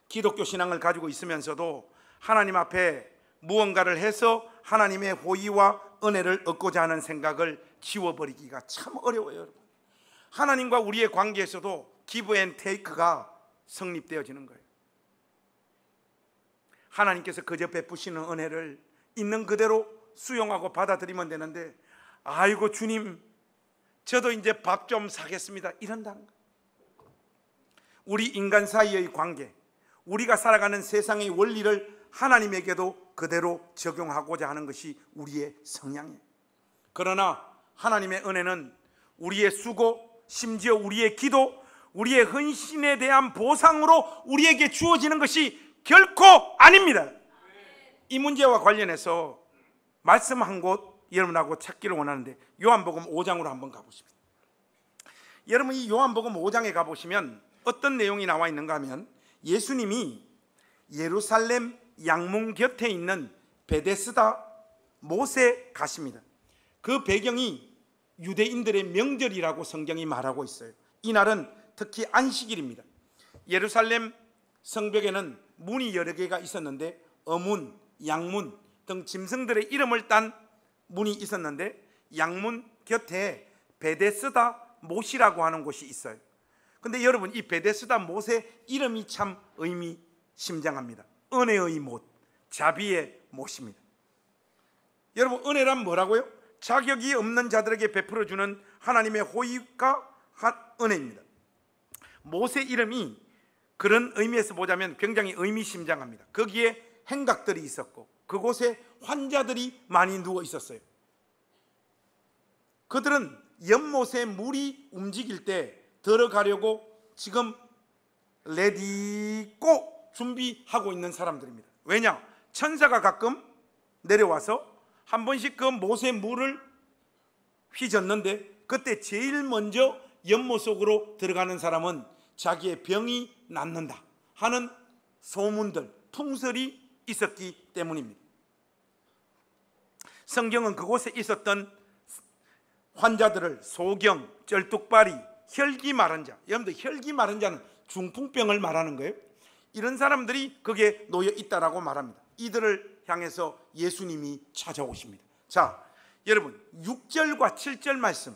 기독교 신앙을 가지고 있으면서도 하나님 앞에 무언가를 해서 하나님의 호의와 은혜를 얻고자 하는 생각을 지워버리기가 참 어려워요 여러분. 하나님과 우리의 관계에서도 기브 앤 테이크가 성립되어지는 거예요. 하나님께서 그저 베푸시는 은혜를 있는 그대로 수용하고 받아들이면 되는데, 아이고 주님 저도 이제 밥 좀 사겠습니다 이런다는 거예요. 우리 인간 사이의 관계, 우리가 살아가는 세상의 원리를 하나님에게도 그대로 적용하고자 하는 것이 우리의 성향이에요. 그러나 하나님의 은혜는 우리의 수고, 심지어 우리의 기도, 우리의 헌신에 대한 보상으로 우리에게 주어지는 것이 결코 아닙니다. 이 문제와 관련해서 말씀 한 곳 여러분하고 찾기를 원하는데, 요한복음 5장으로 한번 가보십시오. 여러분 이 요한복음 5장에 가보시면 어떤 내용이 나와 있는가 하면, 예수님이 예루살렘 양문 곁에 있는 베데스다 못에 가십니다. 그 배경이 유대인들의 명절이라고 성경이 말하고 있어요. 이날은 특히 안식일입니다. 예루살렘 성벽에는 문이 여러 개가 있었는데 어문, 양문 등 짐승들의 이름을 딴 문이 있었는데, 양문 곁에 베데스다 못이라고 하는 곳이 있어요. 근데 여러분, 이 베데스다 못의 이름이 참 의미심장합니다. 은혜의 못, 자비의 못입니다. 여러분, 은혜란 뭐라고요? 자격이 없는 자들에게 베풀어주는 하나님의 호의가 은혜입니다. 못의 이름이 그런 의미에서 보자면 굉장히 의미심장합니다. 거기에 행각들이 있었고 그곳에 환자들이 많이 누워 있었어요. 그들은 연못에 물이 움직일 때 들어가려고 지금 레디고 준비하고 있는 사람들입니다. 왜냐? 천사가 가끔 내려와서 한 번씩 그 못에 물을 휘젓는데 그때 제일 먼저 연못 속으로 들어가는 사람은 자기의 병이 낫는다 하는 소문들, 풍설이 있었기 때문입니다. 성경은 그곳에 있었던 환자들을 소경, 쩔뚝발이, 혈기 마른 자, 여러분들 혈기 마른 자는 중풍병을 말하는 거예요. 이런 사람들이 거기에 놓여 있다라고 말합니다. 이들을 향해서 예수님이 찾아오십니다. 자, 여러분 6절과 7절 말씀,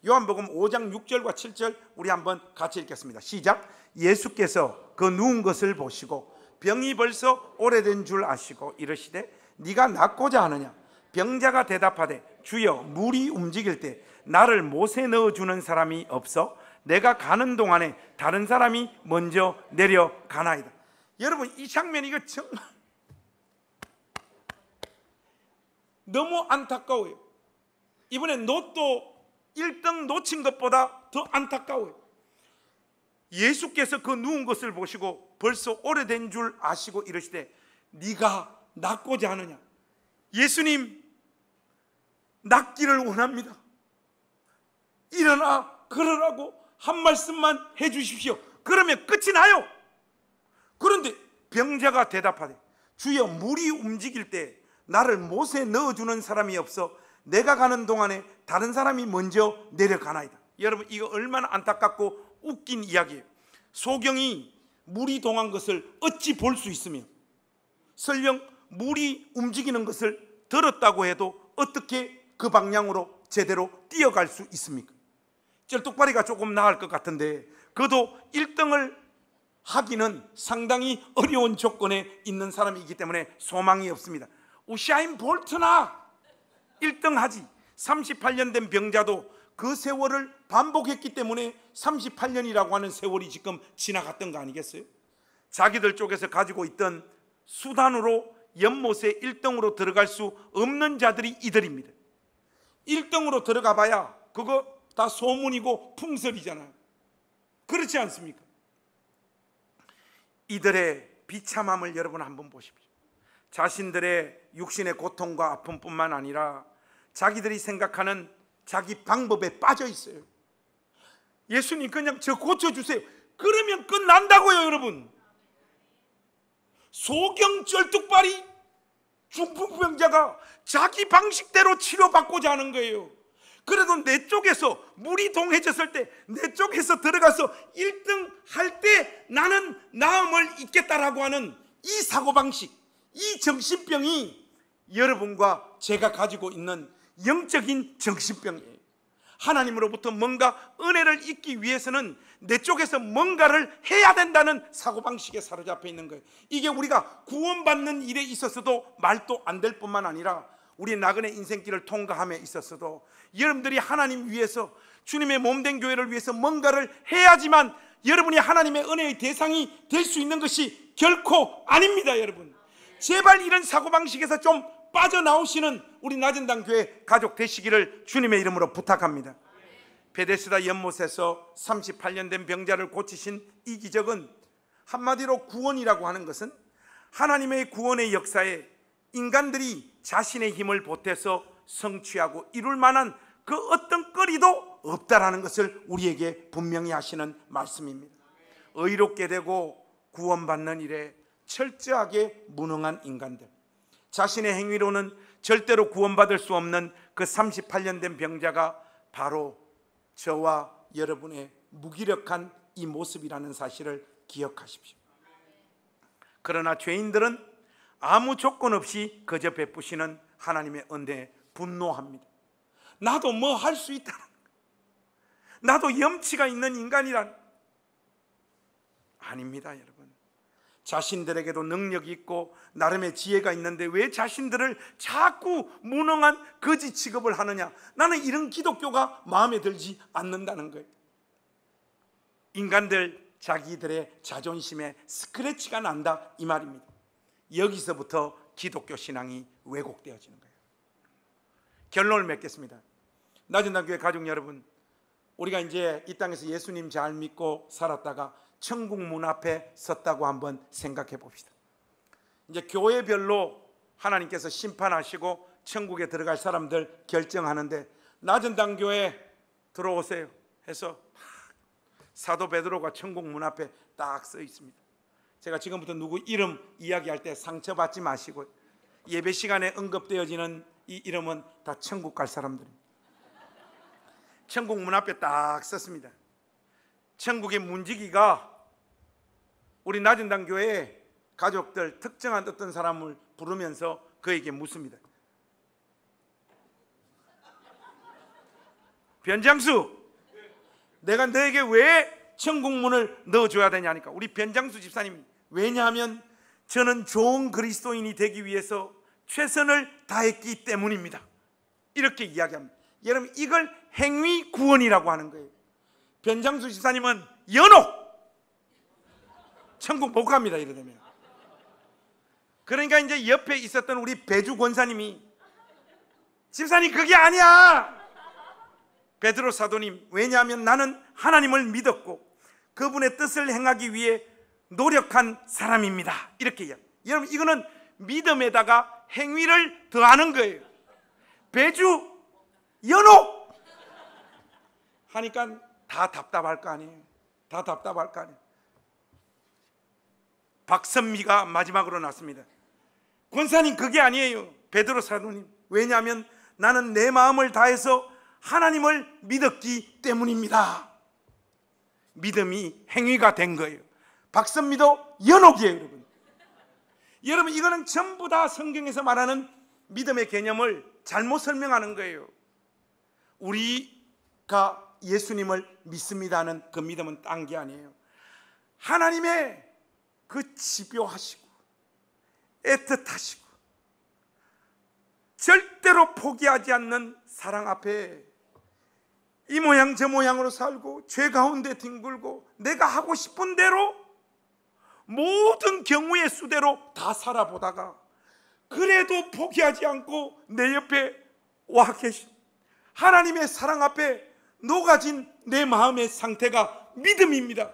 요한복음 5장 6절과 7절 우리 한번 같이 읽겠습니다. 시작. 예수께서 그 누운 것을 보시고 병이 벌써 오래된 줄 아시고 이르시되 네가 낫고자 하느냐? 병자가 대답하되 주여, 물이 움직일 때 나를 못에 넣어주는 사람이 없어 내가 가는 동안에 다른 사람이 먼저 내려가나이다. 여러분, 이 장면 이거 정말 너무 안타까워요. 이번에 로또 1등 놓친 것보다 더 안타까워요. 예수께서 그 누운 것을 보시고 벌써 오래된 줄 아시고 이르시되 네가 낫고자 하느냐? 예수님, 낫기를 원합니다. 일어나 걸으라고 한 말씀만 해주십시오. 그러면 끝이 나요. 그런데 병자가 대답하되 주여, 물이 움직일 때 나를 못에 넣어주는 사람이 없어 내가 가는 동안에 다른 사람이 먼저 내려가나이다. 여러분, 이거 얼마나 안타깝고 웃긴 이야기예요. 소경이 물이 동한 것을 어찌 볼 수 있으며 설령 물이 움직이는 것을 들었다고 해도 어떻게 그 방향으로 제대로 뛰어갈 수 있습니까? 쩔뚝발이가 조금 나을 것 같은데 그도 1등을 하기는 상당히 어려운 조건에 있는 사람이기 때문에 소망이 없습니다. 우샤인 볼트나 1등 하지. 38년 된 병자도 그 세월을 반복했기 때문에 38년이라고 하는 세월이 지금 지나갔던 거 아니겠어요? 자기들 쪽에서 가지고 있던 수단으로 연못에 1등으로 들어갈 수 없는 자들이 이들입니다. 1등으로 들어가 봐야 그거 다 소문이고 풍설이잖아요. 그렇지 않습니까? 이들의 비참함을 여러분 한번 보십시오. 자신들의 육신의 고통과 아픔뿐만 아니라 자기들이 생각하는 자기 방법에 빠져 있어요. 예수님, 그냥 저 고쳐주세요. 그러면 끝난다고요. 여러분, 소경 쩔뚝발이 중풍병자가 자기 방식대로 치료받고자 하는 거예요. 그래도 내 쪽에서 물이 동해졌을 때 내 쪽에서 들어가서 1등 할 때 나는 나음을 잊겠다라고 하는 이 사고방식, 이 정신병이 여러분과 제가 가지고 있는 영적인 정신병이에요. 하나님으로부터 뭔가 은혜를 잊기 위해서는 내 쪽에서 뭔가를 해야 된다는 사고방식에 사로잡혀 있는 거예요. 이게 우리가 구원받는 일에 있어서도 말도 안 될 뿐만 아니라 우리 나그네 인생길을 통과함에 있어서도 여러분들이 하나님 위해서, 주님의 몸된 교회를 위해서 뭔가를 해야지만 여러분이 하나님의 은혜의 대상이 될 수 있는 것이 결코 아닙니다. 여러분, 제발 이런 사고방식에서 좀 빠져나오시는 우리 나전당 교회 가족 되시기를 주님의 이름으로 부탁합니다. 베데스다 연못에서 38년 된 병자를 고치신 이 기적은 한마디로 구원이라고 하는 것은 하나님의 구원의 역사에 인간들이 자신의 힘을 보태서 성취하고 이룰 만한 그 어떤 거리도 없다라는 것을 우리에게 분명히 하시는 말씀입니다. 의롭게 되고 구원받는 일에 철저하게 무능한 인간들, 자신의 행위로는 절대로 구원받을 수 없는 그 38년 된 병자가 바로 저와 여러분의 무기력한 이 모습이라는 사실을 기억하십시오. 그러나 죄인들은 아무 조건 없이 그저 베푸시는 하나님의 은혜에 분노합니다. 나도 뭐 할 수 있다는 거예요. 나도 염치가 있는 인간이란. 아닙니다, 여러분. 자신들에게도 능력이 있고 나름의 지혜가 있는데 왜 자신들을 자꾸 무능한 거지 취급을 하느냐. 나는 이런 기독교가 마음에 들지 않는다는 거예요. 인간들 자기들의 자존심에 스크래치가 난다, 이 말입니다. 여기서부터 기독교 신앙이 왜곡되어지는 거예요. 결론을 맺겠습니다. 나전단교회 가족 여러분, 우리가 이제 이 땅에서 예수님 잘 믿고 살았다가 천국 문 앞에 섰다고 한번 생각해 봅시다. 이제 교회별로 하나님께서 심판하시고 천국에 들어갈 사람들 결정하는데, 나전단교회 들어오세요 해서 사도 베드로가 천국 문 앞에 딱 서 있습니다. 제가 지금부터 누구 이름 이야기할 때 상처받지 마시고, 예배 시간에 언급되어지는 이 이름은 다 천국 갈 사람들입니다. 천국 문 앞에 딱 섰습니다. 천국의 문지기가 우리 나전단교회 가족들 특정한 어떤 사람을 부르면서 그에게 묻습니다. 변장수, 내가 너에게 왜 천국 문을 넣어줘야 되냐니까. 우리 변장수 집사님이, 왜냐하면 저는 좋은 그리스도인이 되기 위해서 최선을 다했기 때문입니다, 이렇게 이야기합니다. 여러분, 이걸 행위 구원이라고 하는 거예요. 변장수 집사님은 연옥 천국 못 갑니다, 이러다면. 그러니까 이제 옆에 있었던 우리 배주 권사님이, 집사님 그게 아니야, 베드로 사도님, 왜냐하면 나는 하나님을 믿었고 그분의 뜻을 행하기 위해 노력한 사람입니다, 이렇게 이야기해요. 여러분, 이거는 믿음에다가 행위를 더하는 거예요. 배주 연옥 하니까 다 답답할 거 아니에요. 다 답답할 거 아니에요. 박선미가 마지막으로 났습니다. 권사님 그게 아니에요, 베드로 사도님, 왜냐하면 나는 내 마음을 다해서 하나님을 믿었기 때문입니다. 믿음이 행위가 된 거예요. 박선미도 연옥이에요, 여러분. 여러분, 이거는 전부 다 성경에서 말하는 믿음의 개념을 잘못 설명하는 거예요. 우리가 예수님을 믿습니다는 그 믿음은 딴 게 아니에요. 하나님의 그 집요하시고 애틋하시고 절대로 포기하지 않는 사랑 앞에 이 모양 저 모양으로 살고 죄 가운데 뒹굴고 내가 하고 싶은 대로 모든 경우의 수대로 다 살아보다가 그래도 포기하지 않고 내 옆에 와 계신 하나님의 사랑 앞에 녹아진 내 마음의 상태가 믿음입니다.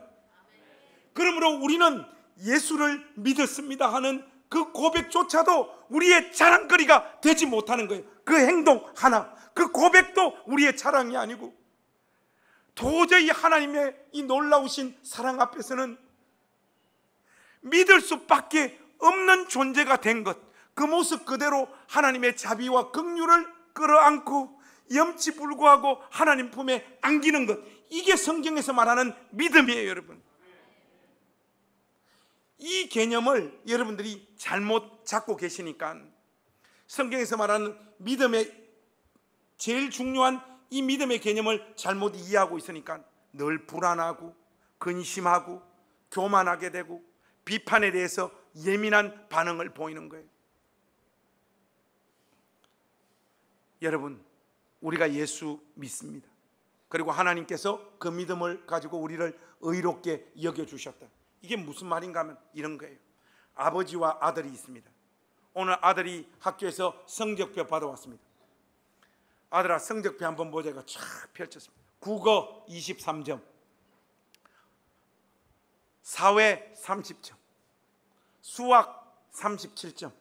그러므로 우리는 예수를 믿었습니다 하는 그 고백조차도 우리의 자랑거리가 되지 못하는 거예요. 그 행동 하나, 그 고백도 우리의 자랑이 아니고 도저히 하나님의 이 놀라우신 사랑 앞에서는 믿을 수밖에 없는 존재가 된 것, 그 모습 그대로 하나님의 자비와 긍휼을 끌어안고 염치불구하고 하나님 품에 안기는 것, 이게 성경에서 말하는 믿음이에요, 여러분. 이 개념을 여러분들이 잘못 잡고 계시니까 성경에서 말하는 믿음의 제일 중요한 이 믿음의 개념을 잘못 이해하고 있으니까 늘 불안하고 근심하고 교만하게 되고 비판에 대해서 예민한 반응을 보이는 거예요. 여러분, 우리가 예수 믿습니다. 그리고 하나님께서 그 믿음을 가지고 우리를 의롭게 여겨주셨다. 이게 무슨 말인가 하면 이런 거예요. 아버지와 아들이 있습니다. 오늘 아들이 학교에서 성적표 받아왔습니다. 아들아, 성적표 한번 보자. 쫙 펼쳤습니다. 국어 23점, 사회 30점, 수학 37점,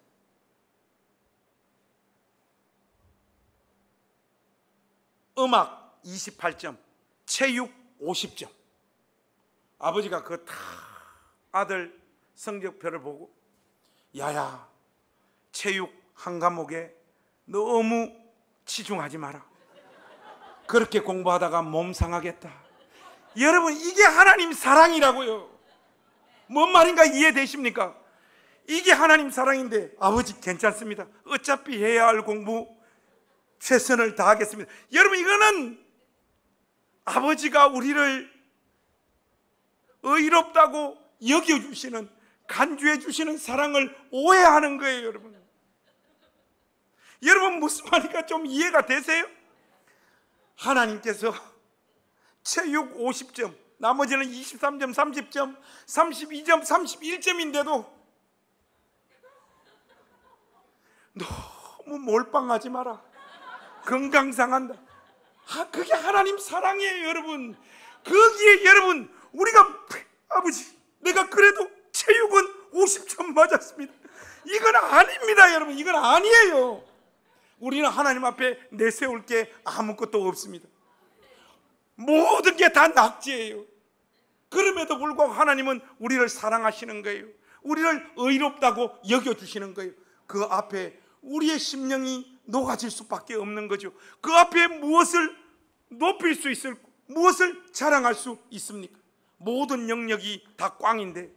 음악 28점, 체육 50점. 아버지가 그 다 아들 성적표를 보고, 야야, 체육 한 과목에 너무 치중하지 마라. 그렇게 공부하다가 몸 상하겠다. 여러분, 이게 하나님 사랑이라고요. 뭔 말인가 이해되십니까? 이게 하나님 사랑인데, 아버지 괜찮습니다, 어차피 해야 할 공부 최선을 다하겠습니다. 여러분, 이거는 아버지가 우리를 의롭다고 여겨주시는, 간주해 주시는 사랑을 오해하는 거예요. 여러분 무슨 말인가 좀 이해가 되세요? 하나님께서 체육 50점, 나머지는 23점, 30점, 32점, 31점인데도 너무 몰빵하지 마라, 건강 상한다. 그게 하나님 사랑이에요. 여러분, 거기에 여러분 우리가 아버지, 내가 그래도 체육은 50점 맞았습니다, 이건 아닙니다. 여러분, 이건 아니에요. 우리는 하나님 앞에 내세울 게 아무것도 없습니다. 모든 게 다 낙제예요. 그럼에도 불구하고 하나님은 우리를 사랑하시는 거예요. 우리를 의롭다고 여겨주시는 거예요. 그 앞에 우리의 심령이 녹아질 수밖에 없는 거죠. 그 앞에 무엇을 높일 수 있을까? 무엇을 자랑할 수 있습니까? 모든 영역이 다 꽝인데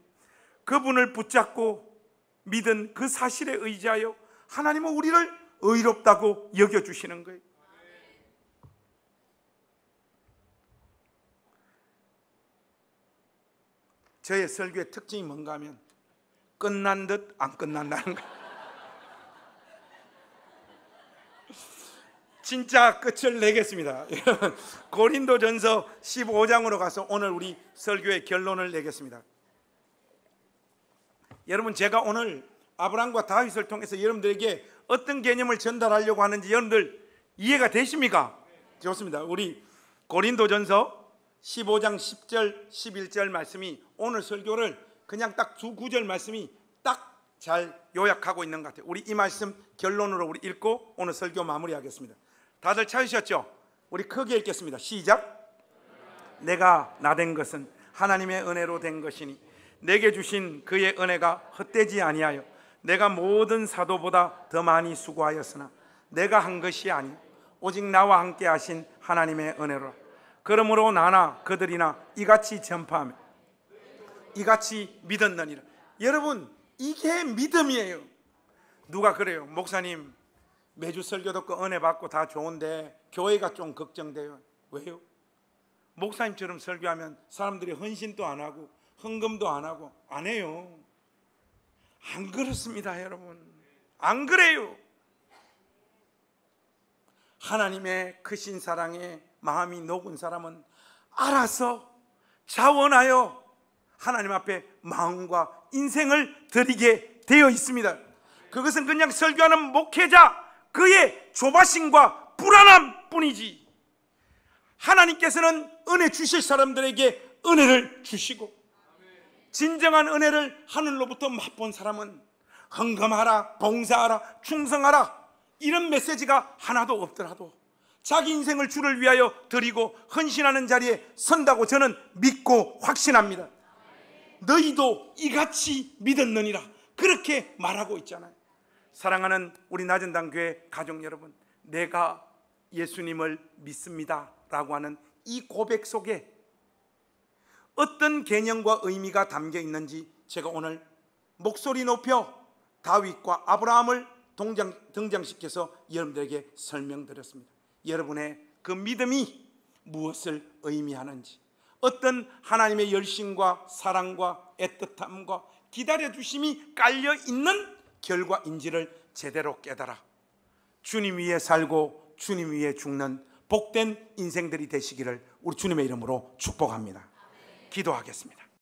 그분을 붙잡고 믿은 그 사실에 의지하여 하나님은 우리를 의롭다고 여겨주시는 거예요. 저의 설교의 특징이 뭔가 하면 끝난 듯 안 끝난다는 거예요. 진짜 끝을 내겠습니다. 고린도전서 15장으로 가서 오늘 우리 설교의 결론을 내겠습니다. 여러분, 제가 오늘 아브라함과 다윗을 통해서 여러분들에게 어떤 개념을 전달하려고 하는지 여러분들 이해가 되십니까? 좋습니다. 우리 고린도전서 15장 10절 11절 말씀이 오늘 설교를 그냥 딱 두 구절 말씀이 딱 잘 요약하고 있는 것 같아요. 우리 이 말씀 결론으로 우리 읽고 오늘 설교 마무리하겠습니다. 다들 찾으셨죠? 우리 크게 읽겠습니다. 시작. 내가 나된 것은 하나님의 은혜로 된 것이니 내게 주신 그의 은혜가 헛되지 아니하여 내가 모든 사도보다 더 많이 수고하였으나 내가 한 것이 아니요 오직 나와 함께 하신 하나님의 은혜로라. 그러므로 나나 그들이나 이같이 전파하며 이같이 믿었느니라. 여러분, 이게 믿음이에요. 누가 그래요? 목사님, 매주 설교 듣고 은혜 받고 다 좋은데 교회가 좀 걱정돼요. 왜요? 목사님처럼 설교하면 사람들이 헌신도 안 하고 헌금도 안 하고 안 해요. 안 그렇습니다. 여러분, 안 그래요. 하나님의 크신 사랑에 마음이 녹은 사람은 알아서 자원하여 하나님 앞에 마음과 인생을 드리게 되어 있습니다. 그것은 그냥 설교하는 목회자 그의 조바심과 불안함 뿐이지, 하나님께서는 은혜 주실 사람들에게 은혜를 주시고 진정한 은혜를 하늘로부터 맛본 사람은 헌금하라, 봉사하라, 충성하라 이런 메시지가 하나도 없더라도 자기 인생을 주를 위하여 드리고 헌신하는 자리에 선다고 저는 믿고 확신합니다. 너희도 이같이 믿었느니라 그렇게 말하고 있잖아요. 사랑하는 우리 낮은당교회 가족 여러분, 내가 예수님을 믿습니다 라고 하는 이 고백 속에 어떤 개념과 의미가 담겨 있는지 제가 오늘 목소리 높여 다윗과 아브라함을 등장시켜서 여러분들에게 설명드렸습니다. 여러분의 그 믿음이 무엇을 의미하는지, 어떤 하나님의 열심과 사랑과 애틋함과 기다려주심이 깔려있는 결과인지를 제대로 깨달아 주님 위에 살고 주님 위에 죽는 복된 인생들이 되시기를 우리 주님의 이름으로 축복합니다. 기도하겠습니다.